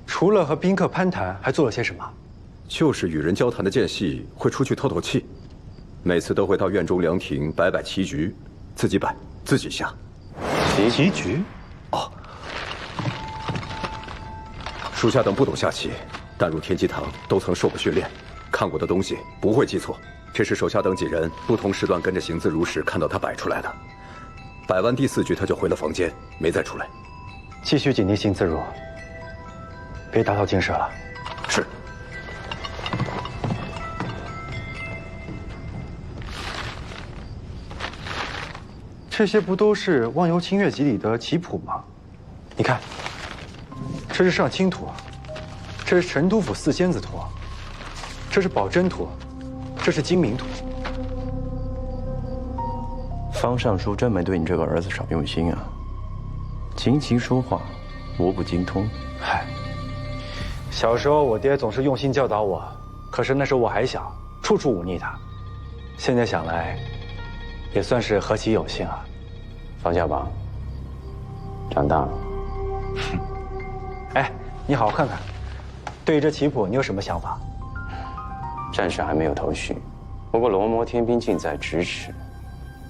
除了和宾客攀谈，还做了些什么？就是与人交谈的间隙会出去透透气。每次都会到院中凉亭摆摆棋局，自己摆自己下。棋局？哦，属下等不懂下棋，但入天机堂都曾受过训练，看过的东西不会记错。这是手下等几人不同时段跟着邢自如时看到他摆出来的。摆完第4局，他就回了房间，没再出来。继续紧盯邢自如，别打草惊蛇了。是。这些不都是《忘忧清月集》里的棋谱吗？你看，这是上清图，这是陈督府4仙子图，这是宝真图，这是精明图。方尚书真没对你这个儿子少用心啊。琴棋书画，无不精通。嗨，小时候我爹总是用心教导我，可是那时候我还小，处处忤逆他。现在想来，也算是何其有幸啊！方小宝，长大了。哎，你好好看看，对于这棋谱，你有什么想法？暂时还没有头绪，不过罗摩天兵近在咫尺，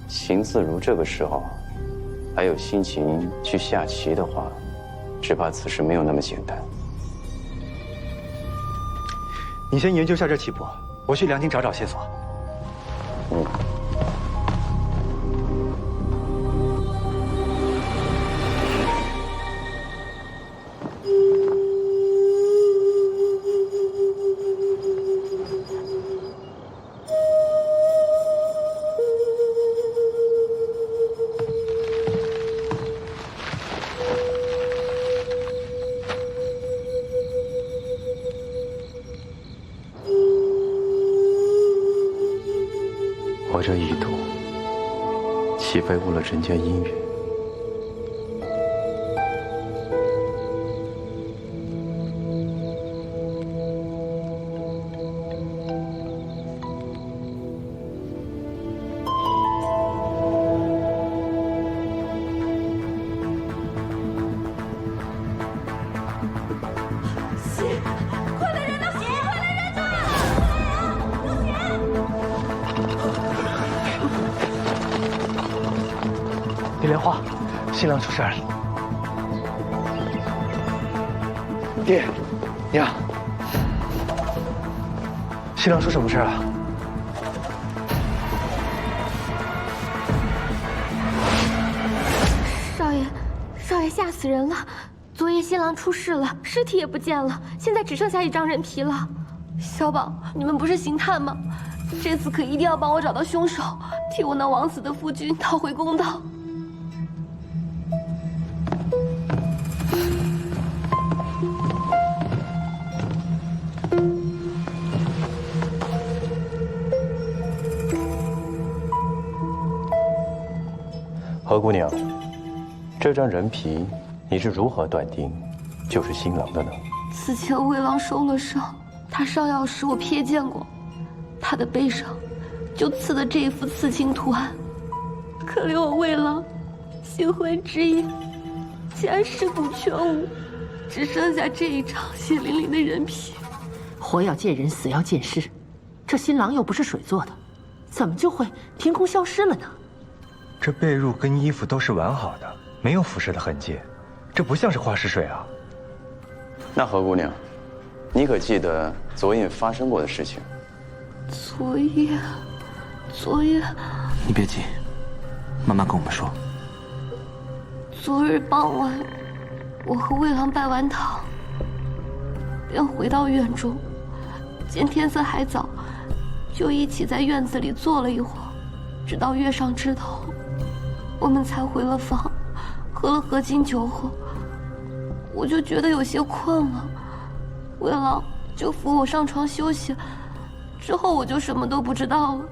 邢自如这个时候还有心情去下棋的话，只怕此事没有那么简单。你先研究下这棋谱，我去凉亭找找线索。我这一赌，岂非误了人间姻缘？莲花，新郎出事了！爹，娘，新郎出什么事了？少爷，吓死人了！昨夜新郎出事了，尸体也不见了，现在只剩下一张人皮了。小宝，你们不是刑探吗？这次可一定要帮我找到凶手，替我那枉死的夫君讨回公道。何姑娘，这张人皮你是如何断定就是新郎的呢？此前魏郎受了伤，他上药时我瞥见过，他的背上就刺的这一幅刺青图案。可怜我魏郎，新婚之夜竟然尸骨全无，只剩下这一张血淋淋的人皮。活要见人，死要见尸，这新郎又不是水做的，怎么就会凭空消失了呢？这被褥跟衣服都是完好的，没有腐蚀的痕迹，这不像是花式水啊。那何姑娘，你可记得昨夜发生过的事情？昨夜，你别急，慢慢跟我们说。昨日傍晚，我和魏郎拜完堂，便回到院中，见天色还早，就一起在院子里坐了一会儿，直到月上枝头，我们才回了房。喝了合卺酒后，我就觉得有些困了，魏郎就扶我上床休息。之后我就什么都不知道了。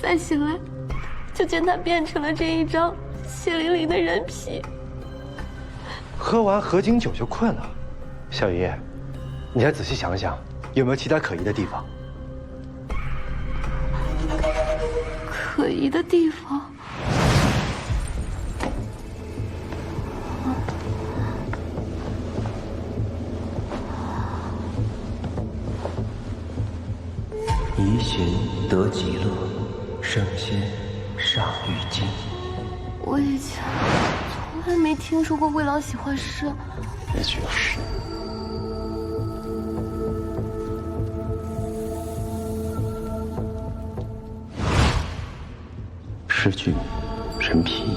再醒来，就见他变成了这一张血淋淋的人皮。喝完合卺酒就困了，小爷爷，你再仔细想想，有没有其他可疑的地方？可疑的地方？宜行得极乐，圣仙尚欲经。我以前从来没听说过魏郎喜欢诗。那就是。诗句，人皮。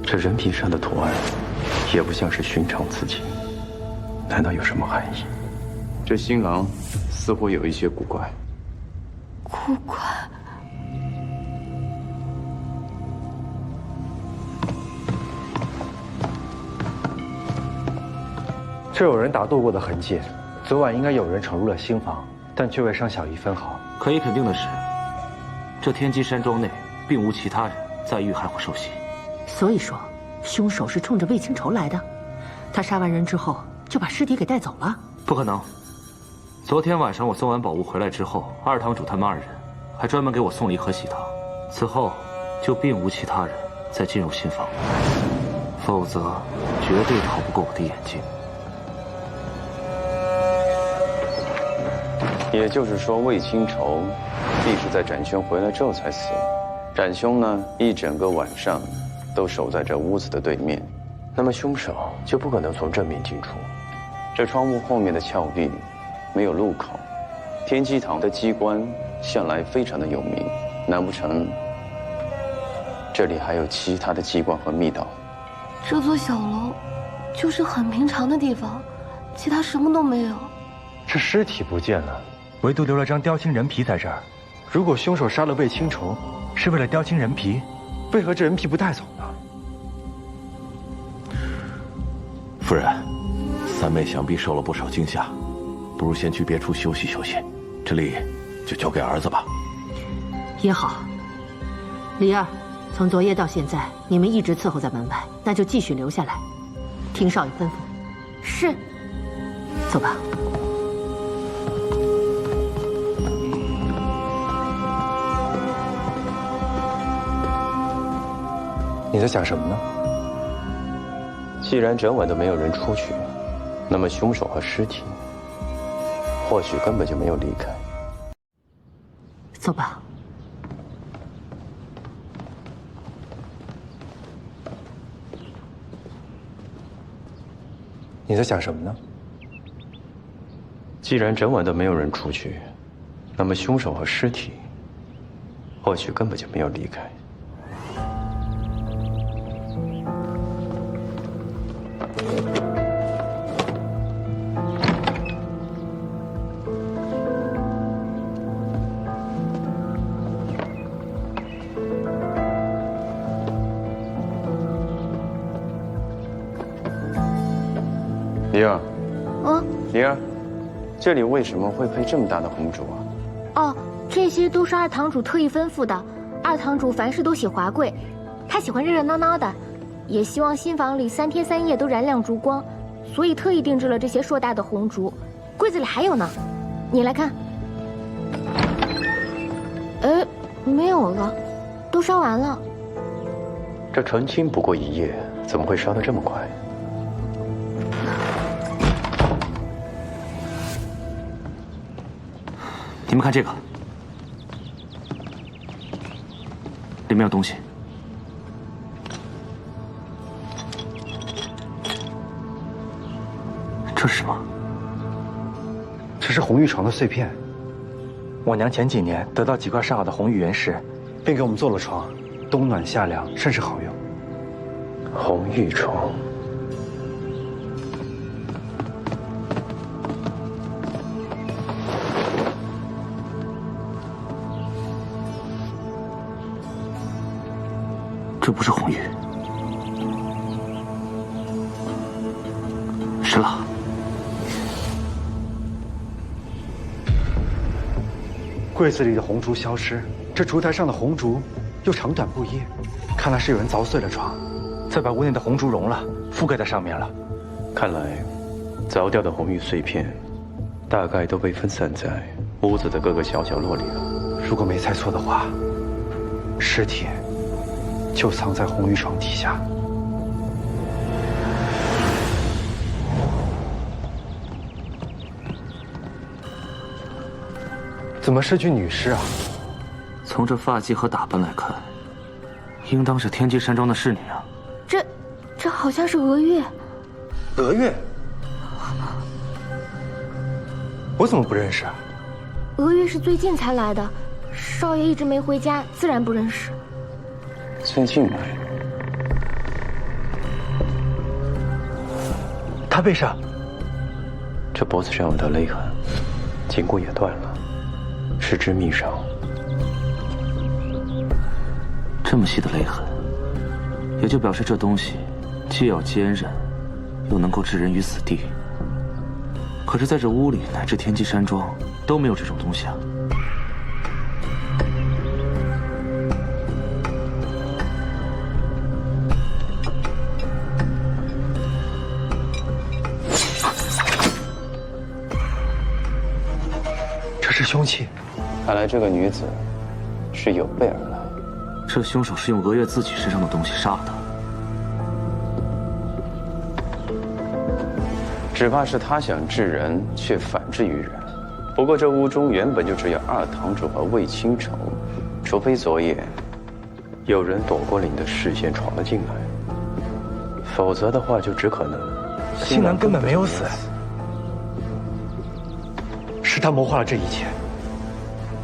这人皮上的图案，也不像是寻常刺青，难道有什么含义？这新郎似乎有一些古怪。古怪？这有人打斗过的痕迹，昨晚应该有人闯入了新房，但却未伤小一分毫。可以肯定的是，这天机山庄内并无其他人在遇害或受袭。所以说，凶手是冲着魏清愁来的。他杀完人之后，就把尸体给带走了。不可能。昨天晚上我送完宝物回来之后，二堂主他们二人还专门给我送了一盒喜糖。此后就并无其他人再进入新房，否则绝对逃不过我的眼睛。也就是说，魏清愁必是在展轩回来之后才死。展兄呢，一整个晚上都守在这屋子的对面，那么凶手就不可能从正面进出。这窗户后面的峭壁没有入口，天机堂的机关向来非常的有名，难不成这里还有其他的机关和密道？这座小楼就是很平常的地方，其他什么都没有。这尸体不见了，唯独留了张雕青人皮在这儿。如果凶手杀了魏清愁，是为了雕青人皮，为何这人皮不带走呢？夫人，三妹想必受了不少惊吓，不如先去别处休息休息，这里就交给儿子吧。也好。李儿，从昨夜到现在，你们一直伺候在门外，那就继续留下来，听少爷吩咐。是。走吧。你在想什么呢？既然整晚都没有人出去，那么凶手和尸体或许根本就没有离开。走吧。你在想什么呢？既然整晚都没有人出去，那么凶手和尸体或许根本就没有离开。灵儿，灵儿，这里为什么会配这么大的红烛啊？哦，这些都是二堂主特意吩咐的。二堂主凡事都喜华贵，他喜欢热热闹闹的，也希望新房里3天3夜都燃亮烛光，所以特意定制了这些硕大的红烛。柜子里还有呢，你来看。哎，没有了，都烧完了。这成亲不过1夜，怎么会烧得这么快？你们看这个，里面有东西。这是什么？这是红玉床的碎片。我娘前几年得到几块上好的红玉原石，便给我们做了床，冬暖夏凉，甚是好用。红玉床。这不是红玉，是蜡。柜子里的红烛消失，这烛台上的红烛又长短不一，看来是有人凿碎了床，再把屋内的红烛熔了，覆盖在上面了。看来，凿掉的红玉碎片，大概都被分散在屋子的各个小角落里了。如果没猜错的话，尸体就藏在红玉床底下。怎么是具女尸啊？从这发髻和打扮来看，应当是天机山庄的侍女啊。这好像是娥月。娥月？我怎么不认识啊？娥月是最近才来的，少爷一直没回家，自然不认识。最近来，他背上，这脖子上有道勒痕，颈骨也断了，是致密伤。这么细的勒痕，也就表示这东西既要坚韧，又能够置人于死地。可是在这屋里乃至天机山庄都没有这种东西啊。这是凶器，看来这个女子是有备而来。这凶手是用娥月自己身上的东西杀了她。只怕是他想治人，却反治于人。不过这屋中原本就只有二堂主和魏清愁，除非昨夜有人躲过了你的视线闯了进来，否则的话就只可能新郎根本没有死。是他谋划了这一切，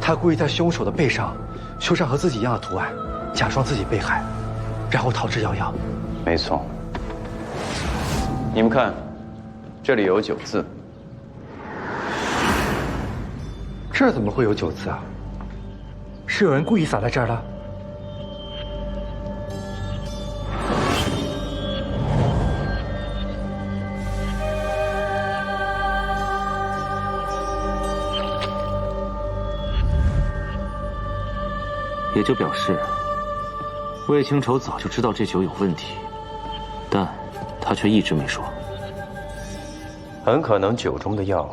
他故意在凶手的背上绣上和自己一样的图案，假装自己被害，然后逃之夭夭。没错。你们看，这里有9字。这儿怎么会有9字啊？是有人故意撒在这儿的？也就表示魏清愁早就知道这酒有问题，但他却一直没说。很可能酒中的药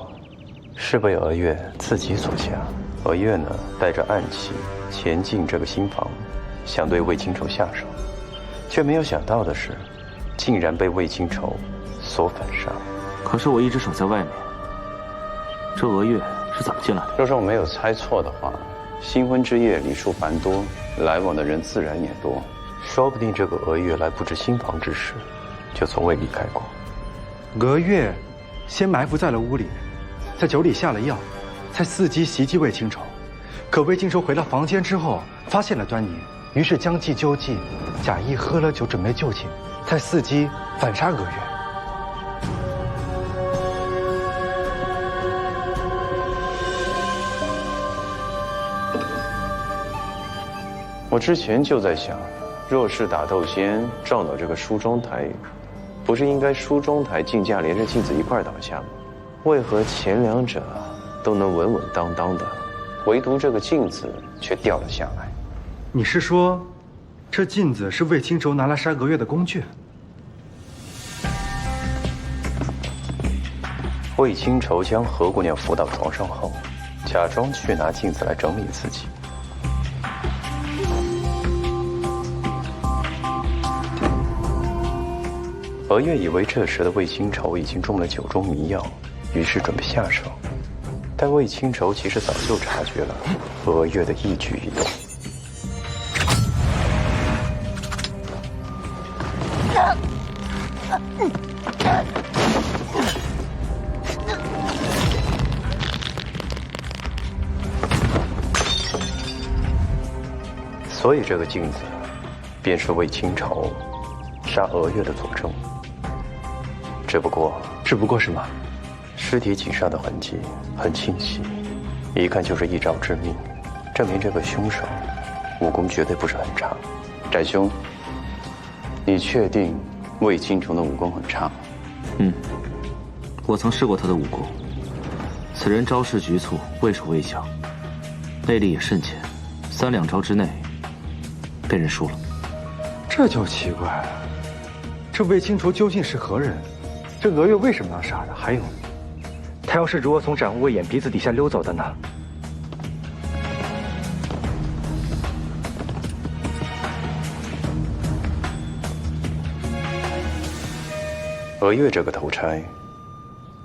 是被娥月自己所下。娥月呢，带着暗器前进这个新房，想对魏清愁下手，却没有想到的是，竟然被魏清愁所反杀。可是我一直守在外面，这娥月是怎么进来的？若是我没有猜错的话，新婚之夜礼数繁多，来往的人自然也多，说不定这个娥月来布置新房之时，就从未离开过。娥月先埋伏在了屋里，在酒里下了药，才伺机袭击魏清愁。可魏清愁回到房间之后，发现了端倪，于是将计就计，假意喝了酒准备就寝，才伺机反杀娥月。我之前就在想，若是打斗间撞到这个梳妆台，不是应该梳妆台镜架连着镜子一块倒下吗？为何前两者都能稳稳当当的，唯独这个镜子却掉了下来？你是说，这镜子是魏清愁拿来杀娥月的工具？魏清愁将何姑娘扶到床上后，假装去拿镜子来整理自己。娥月以为这时的魏清愁已经中了酒中迷药，于是准备下手，但魏清愁其实早就察觉了娥月的一举一动。所以这个镜子，便是魏清愁杀娥月的佐证。只不过什么？尸体颈上的痕迹很清晰，一看就是一招致命，证明这个凶手武功绝对不是很差。翟兄，你确定魏清愁的武功很差？我曾试过他的武功，此人招式局促，畏手畏脚，内力也甚浅，3、2招之内被人输了。这就奇怪了，这魏清愁究竟是何人？这娥月为什么要杀他？还有，他要是如何从展无畏眼鼻子底下溜走的呢？娥月这个头钗，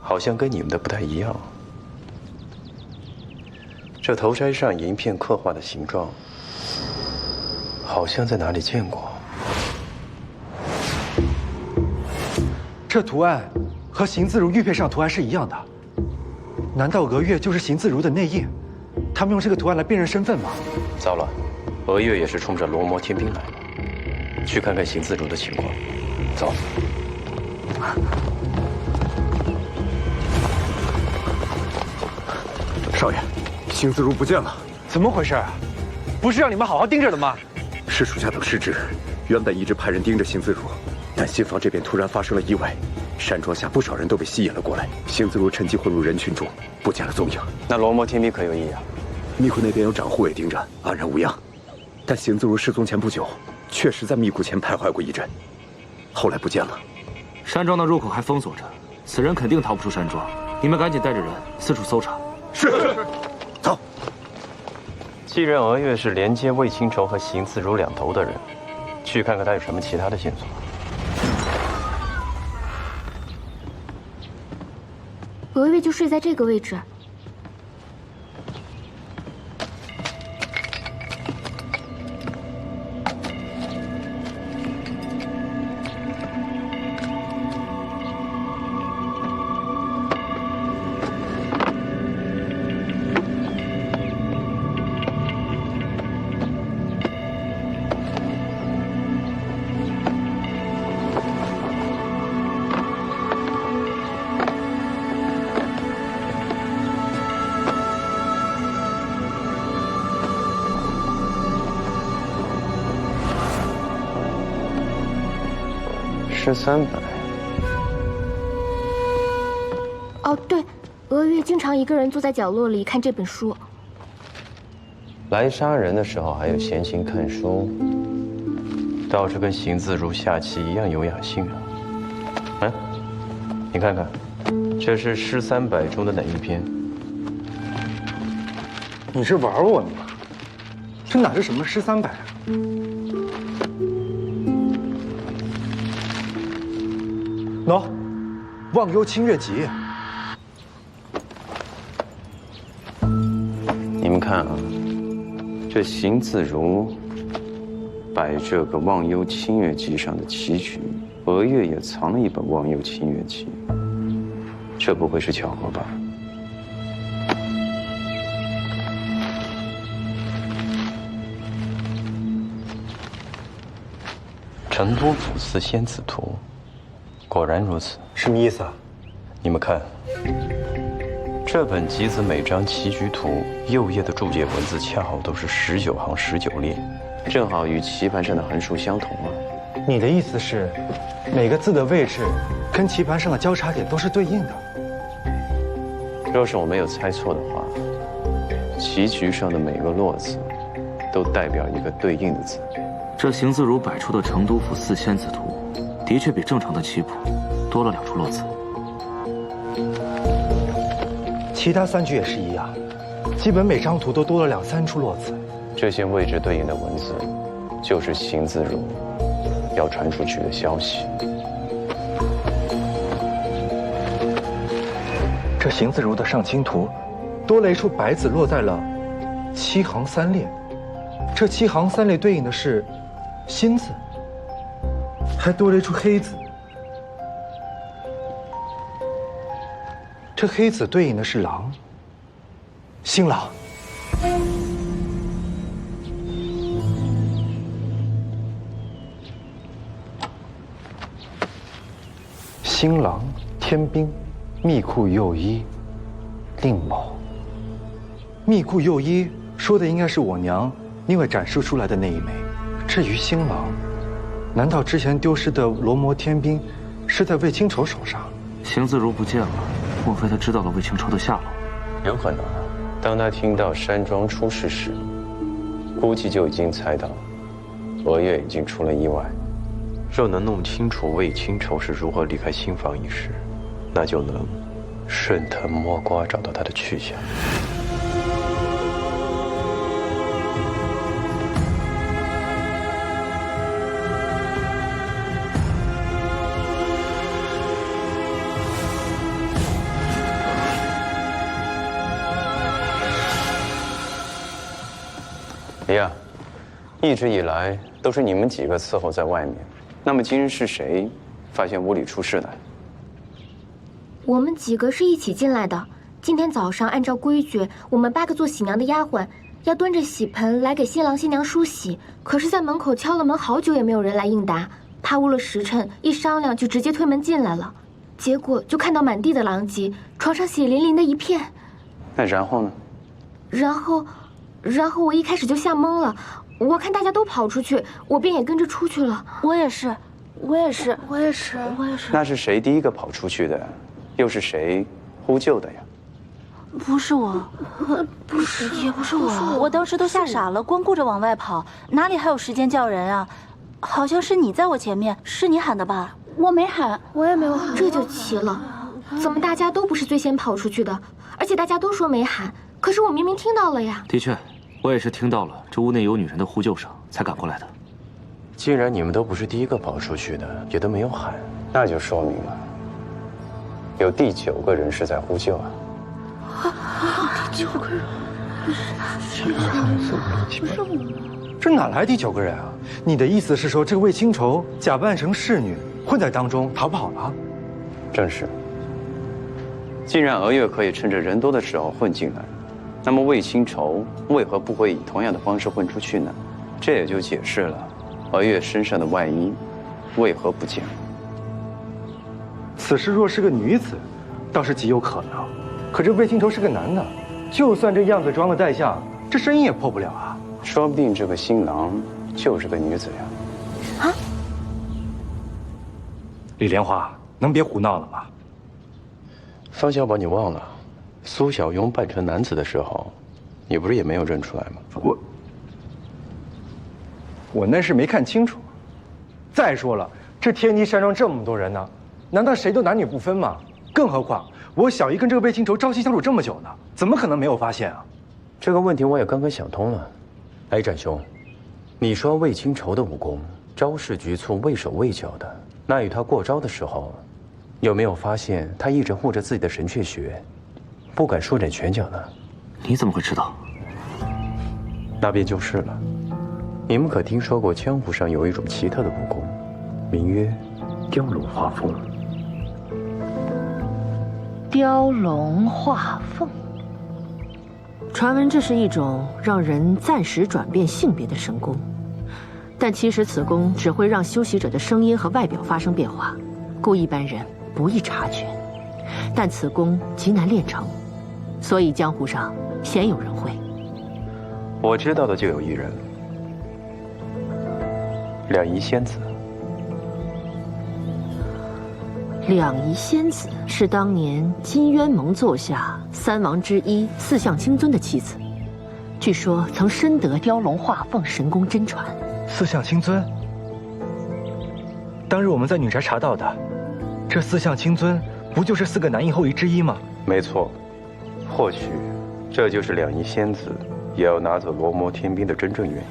好像跟你们的不太一样。这头钗上银片刻画的形状，好像在哪里见过。这图案和邢自如玉佩上图案是一样的，难道娥月就是邢自如的内应？他们用这个图案来辨认身份吗？糟了，娥月也是冲着罗摩天兵来的，去看看邢自如的情况。走。少爷，邢自如不见了，怎么回事啊？不是让你们好好盯着的吗？是属下等失职，原本一直派人盯着邢自如，但新房这边突然发生了意外，山庄下不少人都被吸引了过来，邢自如趁机混入人群中，不见了踪影。那罗摩天兵可有异样？密库那边有长护卫盯着，安然无恙。但邢自如失踪前不久，确实在密库前徘徊过一阵，后来不见了。山庄的入口还封锁着，此人肯定逃不出山庄。你们赶紧带着人四处搜查。是。走。既然娥月是连接魏清愁和邢自如两头的人，去看看他有什么其他的线索。娥月就睡在这个位置。是300。哦，对，娥月经常一个人坐在角落里看这本书。来杀人的时候还有闲情看书，倒是跟邢自如下棋一样有雅兴啊。哎，你看看，这是诗300中的哪一篇？你是玩我呢吗？这哪是什么诗300啊？喏，忘忧清月集。你们看啊，这邢自如摆这个《忘忧清月集》上的棋局，娥月也藏了一本《忘忧清月集》，这不会是巧合吧？成都府寺仙子图，果然如此。什么意思啊？你们看，这本集子每张棋局图右页的注解文字恰好都是19行19列，正好与棋盘上的横竖相同啊。你的意思是，每个字的位置跟棋盘上的交叉点都是对应的？若是我没有猜错的话，棋局上的每个落字都代表一个对应的字。这邢自如摆出的成都府4仙子图，的确比正常的棋谱多了2处落字。其他3局也是一样，基本每张图都多了2、3处落字。这些位置对应的文字，就是邢自如要传出去的消息。这邢自如的上清图，多了一处白子落在了7行3列，这7行3列对应的是心字，还多了一处黑子。这黑子对应的是狼，新郎。新郎、天兵、密库右一、令某。密库右一说的应该是我娘因为展示出来的那一枚。至于新郎，难道之前丢失的罗摩天兵是在魏清愁手上？邢自如不见了，莫非他知道了魏清愁的下落？有可能。当他听到山庄出事时，估计就已经猜到娥月已经出了意外。若能弄清楚魏清愁是如何离开新房一事，那就能顺藤摸瓜找到他的去向。哎呀，一直以来都是你们几个伺候在外面，那么今日是谁发现屋里出事呢？我们几个是一起进来的。今天早上按照规矩，我们8个做喜娘的丫鬟要端着喜盆来给新郎新娘梳洗，可是在门口敲了门好久也没有人来应答，怕误了时辰，一商量就直接推门进来了。结果就看到满地的狼藉，床上血淋淋的一片。那然后呢？然后我一开始就吓懵了，我看大家都跑出去，我便也跟着出去了。我也是。那是谁第一个跑出去的？又是谁呼救的呀？不是我，也不是我。我当时都吓傻了，光顾着往外跑，哪里还有时间叫人啊？好像是你在我前面，是你喊的吧？我没喊，我也没有喊。这就奇了，怎么大家都不是最先跑出去的？而且大家都说没喊，可是我明明听到了呀。的确，我也是听到了这屋内有女人的呼救声，才赶过来的。既然你们都不是第一个跑出去的，也都没有喊，那就说明了有第9个人是在呼救啊。第9个人，这哪来第9个人啊？你的意思是说，这个魏清愁假扮成侍女，混在当中逃跑了？正是。既然娥月可以趁着人多的时候混进来，那么魏清愁为何不会以同样的方式混出去呢？这也就解释了娥月身上的外衣为何不见了。此事若是个女子，倒是极有可能。可这魏清愁是个男的，就算这样子装的带相，这声音也破不了啊。说不定这个新郎就是个女子呀。啊！李莲花，能别胡闹了吗？方小宝，你忘了，苏小庸扮成男子的时候，你不是也没有认出来吗？我那是没看清楚。再说了，这天机山庄这么多人呢，难道谁都男女不分吗？更何况我小姨跟这个魏青愁朝夕相处这么久呢，怎么可能没有发现啊？这个问题我也刚刚想通了。哎，展兄，你说魏青愁的武功招式局促、畏手畏脚的，那与他过招的时候，有没有发现他一直护着自己的神阙穴，不敢舒展拳脚呢？你怎么会知道？那便就是了。你们可听说过江湖上有一种奇特的武功，名曰雕龙画凤？雕龙画凤，传闻这是一种让人暂时转变性别的神功，但其实此功只会让修习者的声音和外表发生变化，故一般人不易察觉。但此功极难练成，所以江湖上鲜有人会。我知道的就有一人，两仪仙子。两仪仙子是当年金渊盟座下3王之一四象青尊的妻子，据说曾深得雕龙画凤神功真传。四象青尊，当日我们在女宅查到的，这四象青尊不就是4个男婴后裔之一吗？没错，或许这就是两仪仙子也要拿走罗摩天兵的真正原因。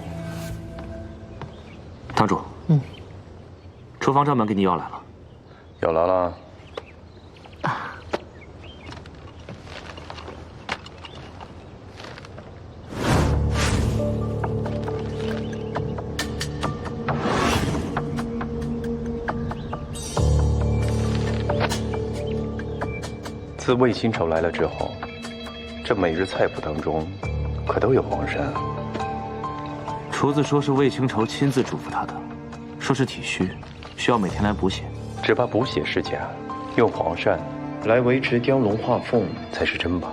堂主，厨房账本给你要来了。有来了。自魏青愁来了之后，这每日菜谱当中可都有黄鳝啊。厨子说是魏青愁亲自嘱咐他的，说是体虚，需要每天来补血。只怕补血是假，用黄鳝来维持雕龙画凤才是真吧？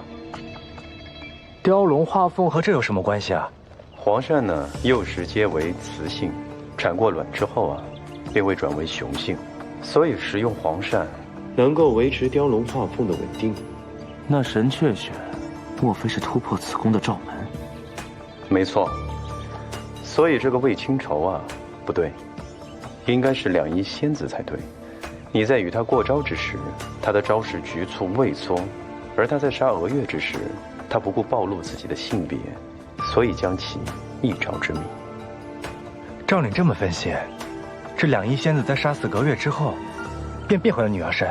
雕龙画凤和这有什么关系啊？黄鳝呢，幼时皆为雌性，产过卵之后啊，便会转为雄性，所以食用黄鳝能够维持雕龙画凤的稳定。那神阙穴，莫非是突破此功的罩门？没错。所以这个魏青愁啊，不对，应该是两仪仙子才对。你在与他过招之时，他的招式局促畏缩；而他在杀娥月之时，他不顾暴露自己的性别，所以将其一招致命。照你这么分析，这两仪仙子在杀死娥月之后，便变回了女儿身。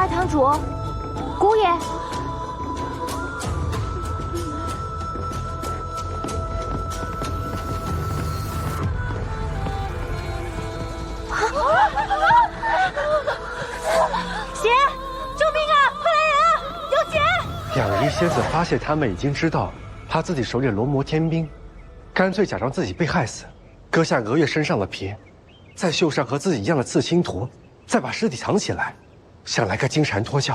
堂主，姑爷，血！救命啊！快来人啊！有血！两仪仙子发现他们已经知道他自己手里的罗摩天兵，干脆假装自己被害死，割下娥月身上的皮，再绣上和自己一样的刺青图，再把尸体藏起来，想来个金蝉脱壳。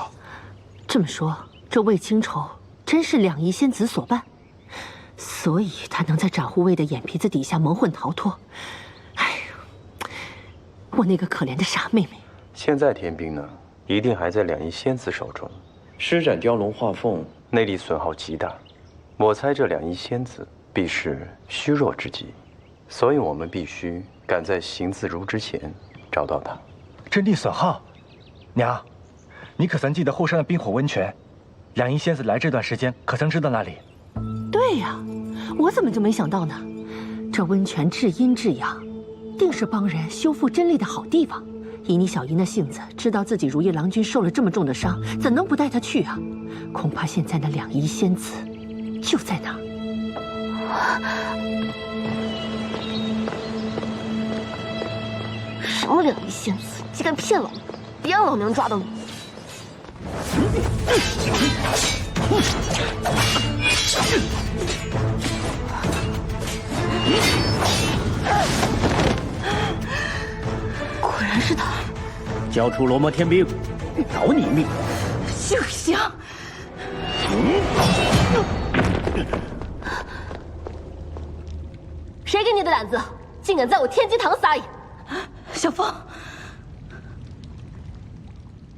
这么说，这魏青愁真是两仪仙子所办，所以他能在展护卫的眼皮子底下蒙混逃脱。哎呦，我那个可怜的傻妹妹！现在天兵呢，一定还在两仪仙子手中，施展雕龙画凤，内力损耗极大。我猜这两仪仙子必是虚弱之极，所以我们必须赶在邢自如之前找到她。阵地损耗，娘，你可曾记得后山的冰火温泉？两仪仙子来这段时间，可曾知道那里？对呀，我怎么就没想到呢？这温泉至阴至阳，定是帮人修复真力的好地方。以你小姨那性子，知道自己如意郎君受了这么重的伤，怎能不带他去啊？恐怕现在那两仪仙子就在那儿。什么两仪仙子，竟敢骗老娘！别让老娘抓到你！果然是他！交出罗摩天兵，饶你一命。休想！谁给你的胆子，竟敢在我天机堂撒野？小凤，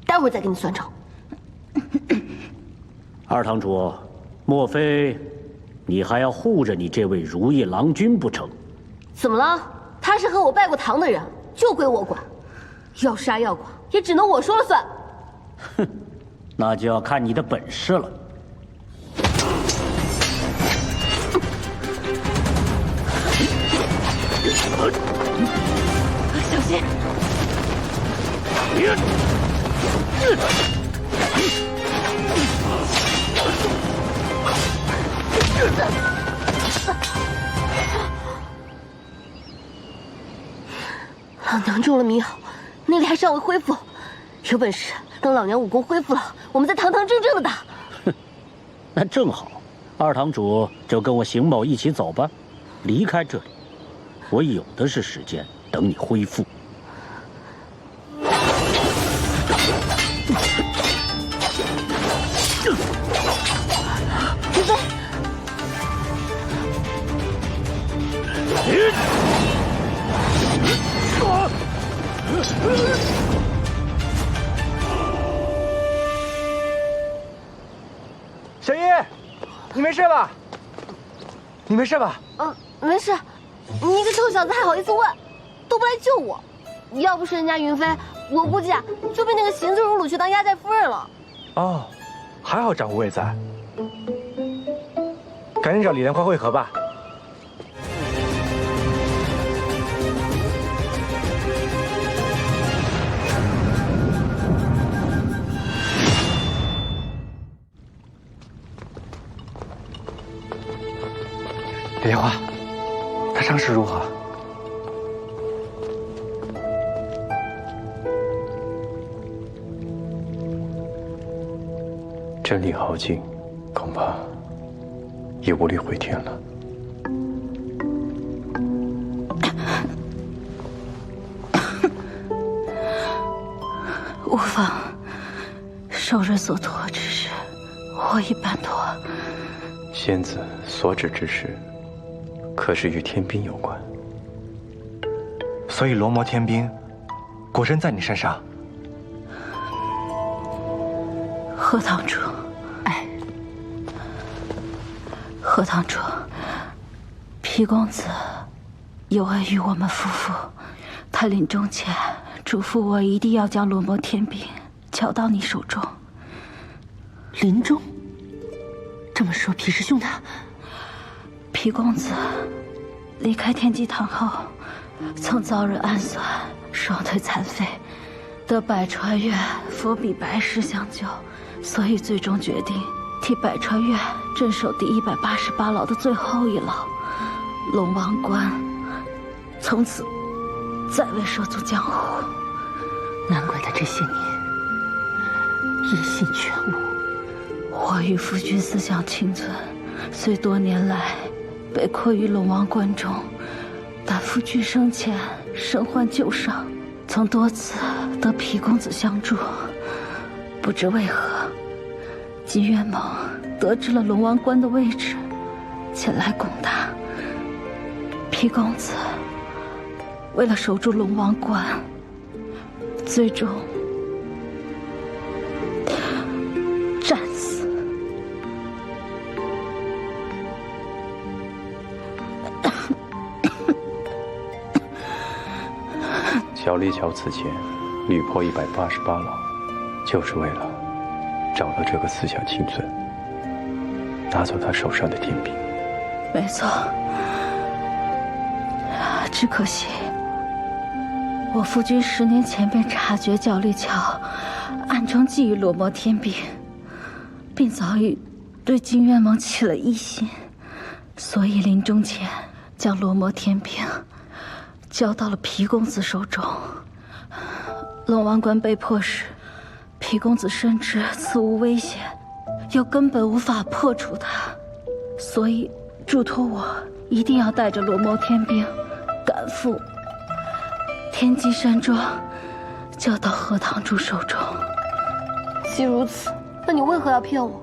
待会儿再跟你算账。二堂主，莫非你还要护着你这位如意郎君不成？怎么了？他是和我拜过堂的人，就归我管。要杀要剐，也只能我说了算。哼，那就要看你的本事了。小心！老娘中了迷药，内力还尚未恢复。有本事等老娘武功恢复了，我们再堂堂正正的打。哼，那正好，二堂主就跟我邢某一起走吧，离开这里。我有的是时间等你恢复。云飞，小叶，你没事吧？你没事吧？没事。你一个臭小子还好意思问，都不来救我。要不是人家云飞，我估计啊就被那个邢自如掳去当压寨夫人了。哦，还好掌无畏在，赶紧找李莲花会合吧。李莲花，他伤势如何？真力耗尽，恐怕已无力回天了。无妨，受人所托之事，我已办妥。仙子所指之事，可是与天兵有关？所以罗摩天兵果真在你身上。贺堂主，哎，贺堂主，皮公子有恩于我们夫妇，他临终前嘱咐我一定要将罗摩天兵交到你手中。临终？这么说，皮师兄他……皮公子离开天机堂后，曾遭人暗算，双腿残废，得百川院佛比白石相救。所以最终决定替百川院镇守第188牢的最后一牢龙王关，从此再未涉足江湖。难怪他这些年一心全无。我与夫君思想清纯，虽多年来被困于龙王关中，但夫君生前身患旧伤，曾多次得皮公子相助。不知为何，金元猛得知了龙王关的位置，前来攻打。皮公子为了守住龙王关，最终战死。小李桥此前屡破188牢，就是为了找到这个思想清纯，拿走他手上的天兵。没错，只可惜我夫君10年前便察觉角力桥暗中觊觎罗摩天兵，并早已对金元猛起了疑心，所以临终前将罗摩天兵交到了皮公子手中。龙王关被破时，皮公子深知此无危险，又根本无法破除它，所以嘱托我一定要带着罗摩天兵赶赴天机山庄，交到何堂主手中。既如此，那你为何要骗我？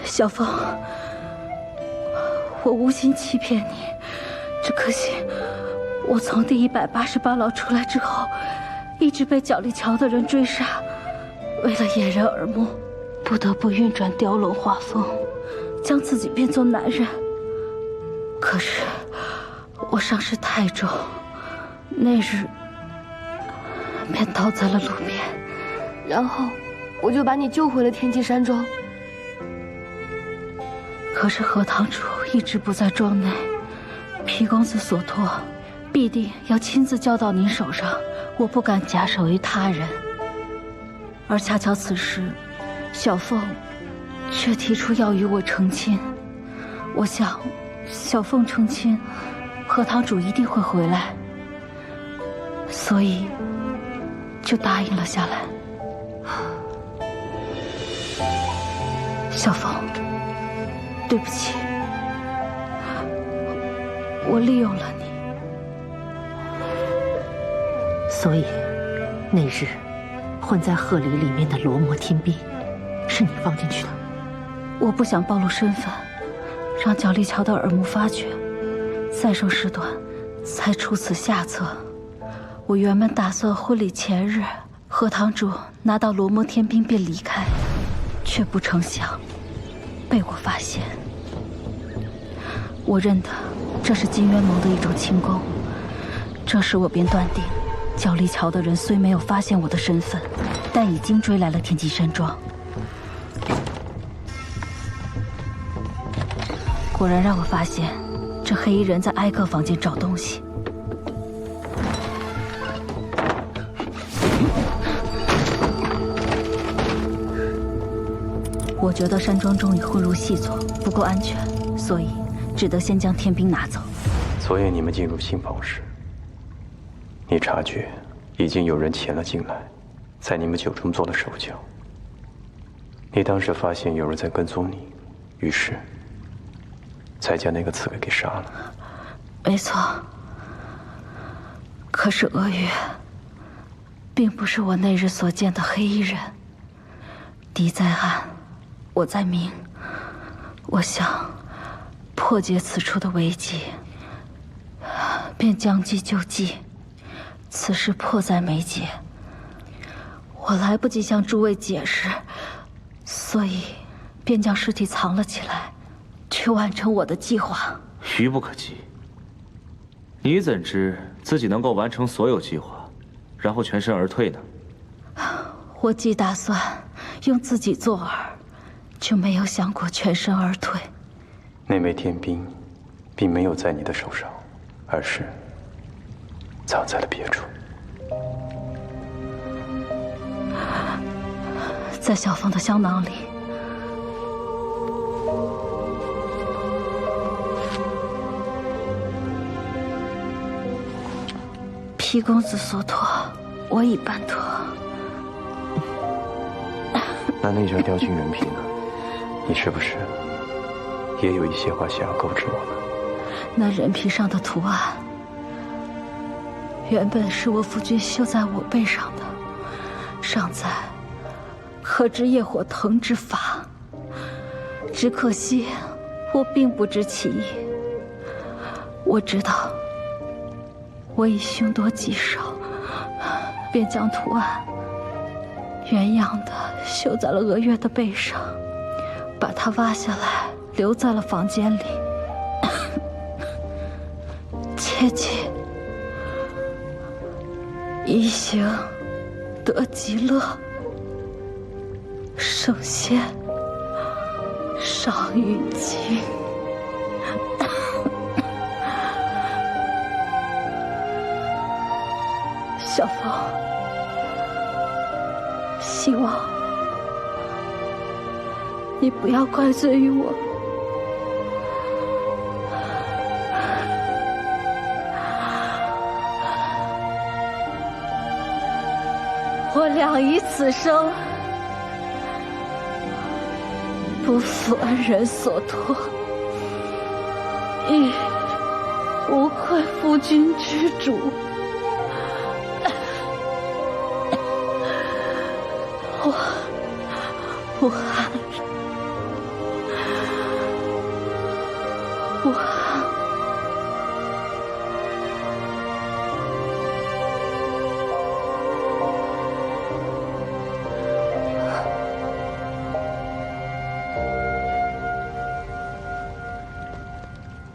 小凤，我无心欺骗你，只可惜我从第188牢出来之后，一直被角力桥的人追杀，为了掩人耳目，不得不运转雕龙画凤，将自己变作男人。可是我伤势太重，那日便倒在了路边，然后我就把你救回了天机山庄。可是何堂主一直不在庄内，皮公子所托，必定要亲自交到您手上，我不敢假手于他人。而恰巧此时，小凤却提出要与我成亲。我想，小凤成亲，何堂主一定会回来，所以就答应了下来。小凤，对不起，我利用了你。所以，那日混在鹤里里面的罗摩天兵，是你放进去的。我不想暴露身份，让角力桥的耳目发觉，再生事端，才出此下策。我原本打算婚礼前日，何堂主拿到罗摩天兵便离开，却不成想被我发现。我认得这是金渊谋的一种轻功，这时我便断定，角力桥的人虽没有发现我的身份，但已经追来了天机山庄。果然让我发现，这黑衣人在挨个房间找东西。我觉得山庄中已混入细作，不够安全，所以只得先将天兵拿走。昨夜你们进入新房时，你察觉已经有人潜了进来，在你们酒中做了手脚。你当时发现有人在跟踪你，于是才将那个刺猬给杀了。没错，可是俄月并不是我那日所见的黑衣人。敌在暗，我在明。我想破解此处的危机，便将计就计。此事迫在眉睫，我来不及向诸位解释，所以便将尸体藏了起来，去完成我的计划。愚不可及。你怎知自己能够完成所有计划，然后全身而退呢？我既打算用自己做饵，就没有想过全身而退。那枚天兵，并没有在你的手上，而是藏在了别处。在小凤的香囊里。皮公子所托，我已办妥。那张雕金人皮呢？你是不是也有一些话想要告知我呢？那人皮上的图案，原本是我夫君绣在我背上的，上载“可知业火腾”之法。只可惜，我并不知其意。我知道，我已凶多吉少，便将图案原样的绣在了俄月的背上，把它挖下来留在了房间里。切记，一行得极乐，圣仙赏玉京。小凤，希望你不要怪罪于我。我两姨此生不负恩人所托，亦无愧夫君之主。我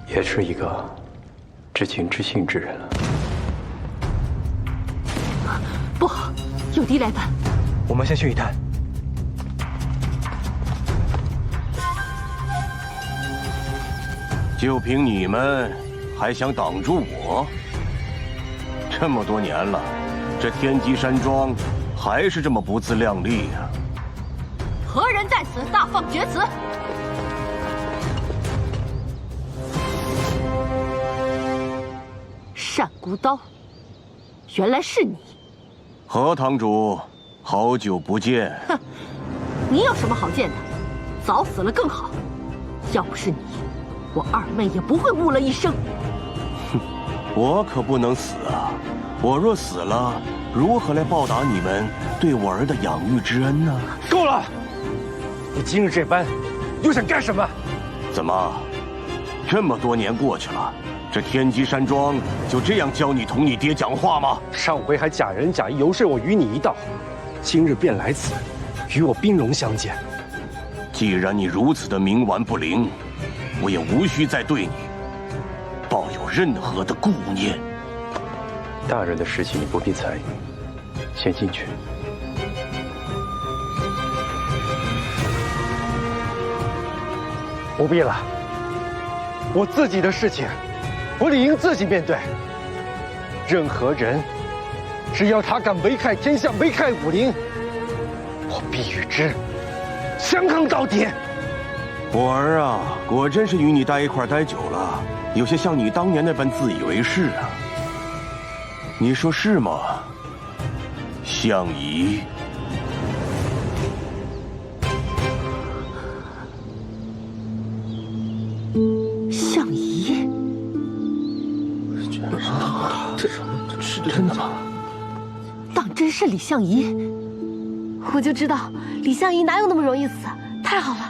也是一个知情知性之人了。不好，有敌来犯。我们先去一探。就凭你们，还想挡住我？这么多年了，这天机山庄还是这么不自量力呀！何人在此大放厥词？单孤刀，原来是你！何堂主，好久不见。哼，你有什么好见的？早死了更好。要不是你，我二妹也不会误了一生。哼，我可不能死啊！我若死了，如何来报答你们对我儿的养育之恩呢？够了！你今日这般，又想干什么？怎么，这么多年过去了，这天机山庄就这样教你同你爹讲话吗？上回还假仁假义游说我与你一道，今日便来此，与我兵戎相见。既然你如此的冥顽不灵，我也无需再对你抱有任何的顾念。大人的事情你不必参与，先进去。不必了，我自己的事情，我理应自己面对。任何人，只要他敢危害天下、危害武林，我必与之相抗到底。我儿啊，果真是与你待一块待久了，有些像你当年那般自以为是啊。你说是吗，相宜？相宜？这是真的吗？当真是李相宜？我就知道李相宜哪有那么容易死，太好了。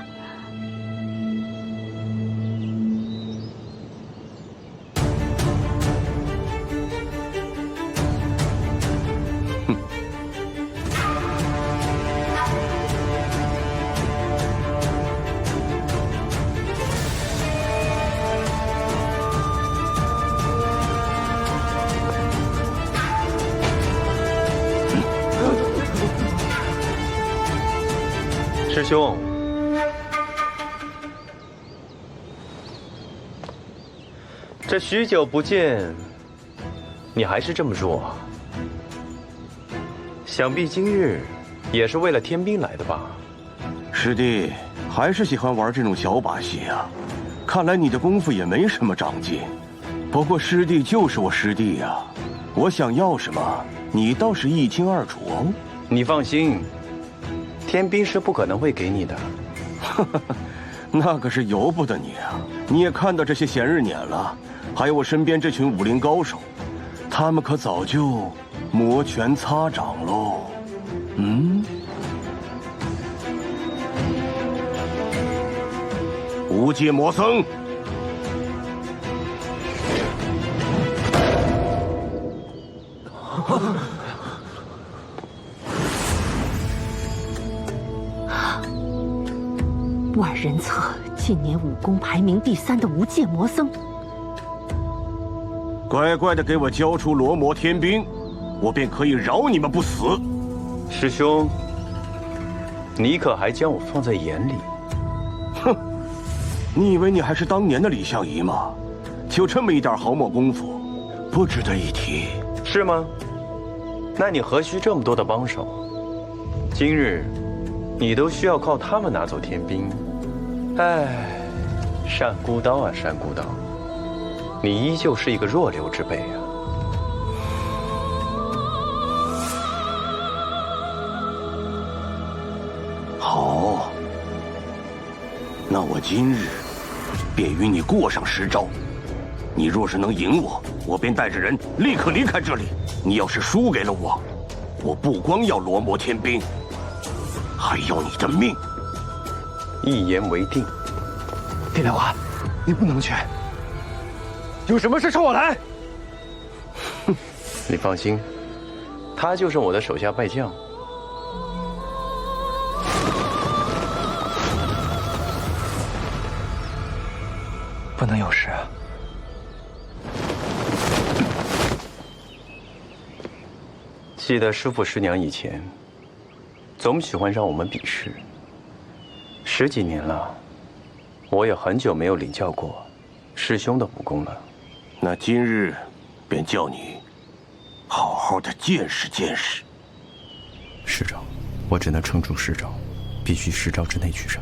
师兄，这许久不见，你还是这么弱啊？想必今日也是为了天兵来的吧？师弟还是喜欢玩这种小把戏啊！看来你的功夫也没什么长进。不过师弟就是我师弟呀，我想要什么，你倒是一清二楚哦。你放心。天兵是不可能会给你的，那可是由不得你啊！你也看到这些闲日撵了，还有我身边这群武林高手，他们可早就摩拳擦掌喽。嗯，无界魔僧，万人册近年武功排名第3的无界魔僧，乖乖的给我交出罗摩天兵，我便可以饶你们不死。师兄，你可还将我放在眼里？哼，你以为你还是当年的李相宜吗？就这么一点毫末功夫，不值得一提，是吗？那你何须这么多的帮手？今日你都需要靠他们拿走天兵。唉，单孤刀啊，单孤刀，你依旧是一个弱流之辈啊！那我今日便与你过上10招。你若是能赢我，我便带着人立刻离开这里；你要是输给了我，我不光要罗摩天兵，还要你的命。一言为定。丁莲花，你不能去。有什么事冲我来。你放心，他就是我的手下败将。不能有事啊。记得师父师娘以前总喜欢让我们比试。10几年了，我也很久没有领教过师兄的武功了。那今日便叫你好好的见识见识。师长，我只能撑住10招，必须10招之内取胜。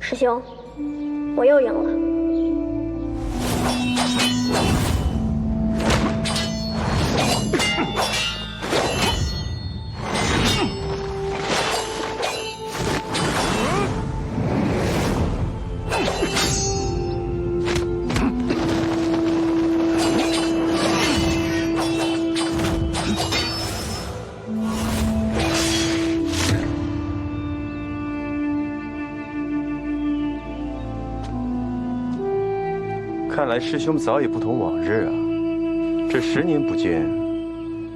师兄，我又赢了。看来师兄早已不同往日啊！这10年不见，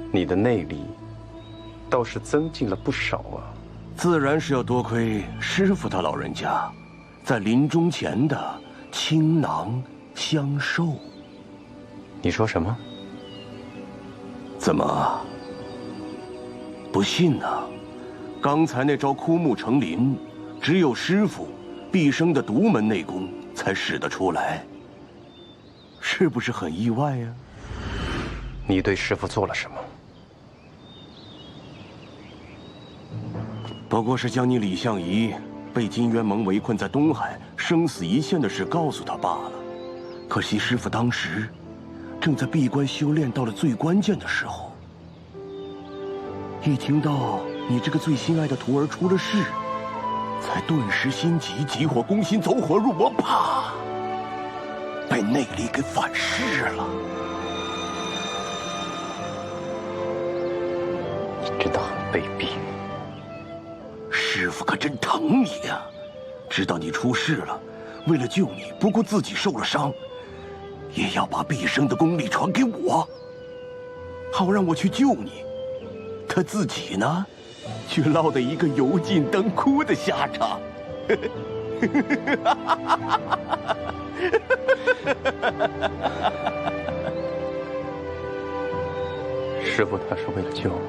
你的内力倒是增进了不少啊！自然是要多亏师父他老人家在临终前的倾囊相授。你说什么？怎么不信呢？刚才那招枯木成林，只有师父毕生的独门内功才使得出来。是不是很意外呀？你对师父做了什么？不过是将你李相夷被金渊盟围困在东海，生死一线的事告诉他罢了。可惜师父当时正在闭关修炼，到了最关键的时候，一听到你这个最心爱的徒儿出了事，才顿时心急，急火攻心，走火入魔，啪！被内力给反噬了。你真的很卑鄙。师父可真疼你呀！知道你出事了，为了救你，不顾自己受了伤，也要把毕生的功力传给我，好让我去救你。他自己呢，却落得一个油尽灯枯的下场。师父他是为了救我，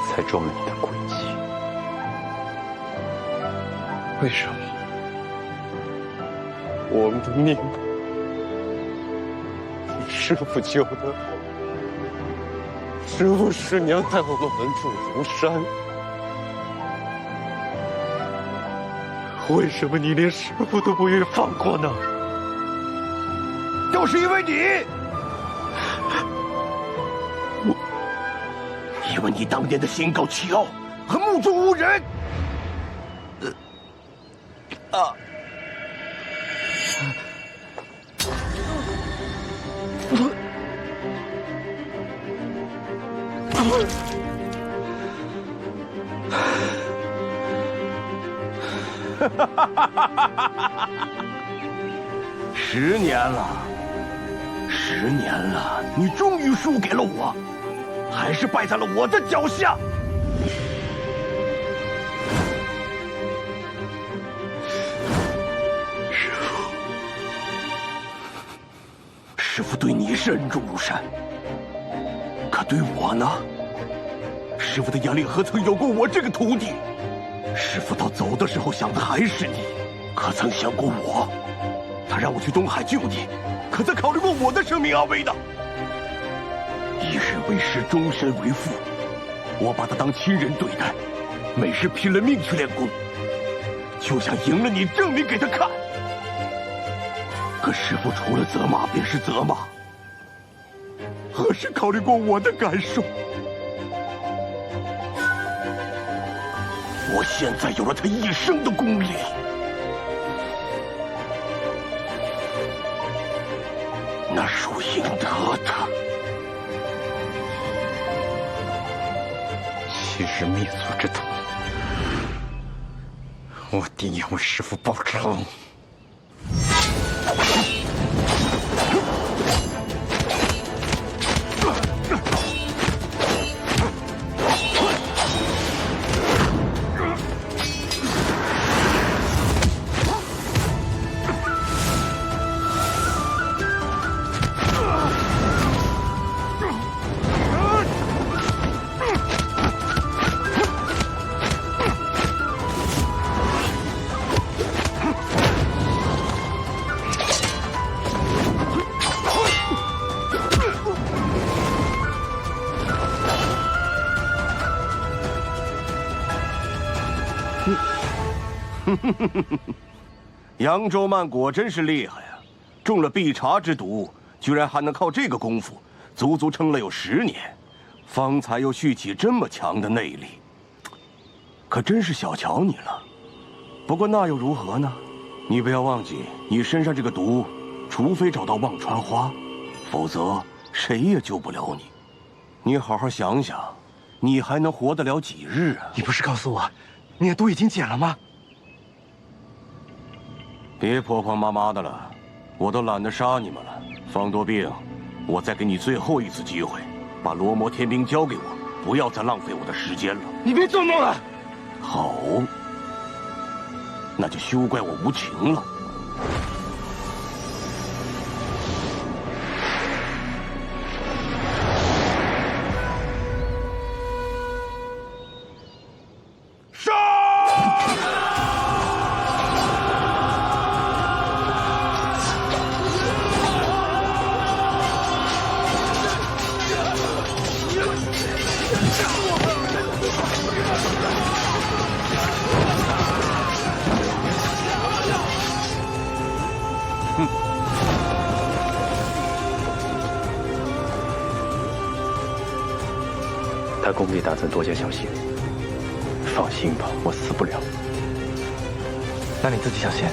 才中了你的诡计。为什么我们的命是师父救的？师父师娘带我们稳住如山，为什么你连师父都不愿意放过呢？就是因为你，因为你当年的心高气傲和目中无人。10年了，10年了，你终于输给了我，还是败在了我的脚下。师父，师父对你是恩重如山，可对我呢？师父的眼里何曾有过我这个徒弟？师父到走的时候想的还是你，可曾想过我？他让我去东海救你，可曾考虑过我的生命安危呢？一日为师，终身为父，我把他当亲人对待，每日拼了命去练功，就想赢了你，证明给他看。可师父除了责骂便是责骂，何时考虑过我的感受？我现在有了他一生的功力，那属应得的。昔日灭族之徒，我定要为师父报仇。扬州慢果真是厉害啊！中了碧茶之毒，居然还能靠这个功夫，足足撑了有10年，方才又蓄起这么强的内力，可真是小瞧你了。不过那又如何呢？你不要忘记，你身上这个毒，除非找到忘川花，否则谁也救不了你。你好好想想，你还能活得了几日啊？你不是告诉我，你的毒已经解了吗？别婆婆妈妈的了，我都懒得杀你们了。方多病，我再给你最后一次机会，把罗摩天兵交给我，不要再浪费我的时间了。你别做梦了。好，那就休怪我无情了。他功力打算多加小心。放心吧，我死不了。那你自己小心。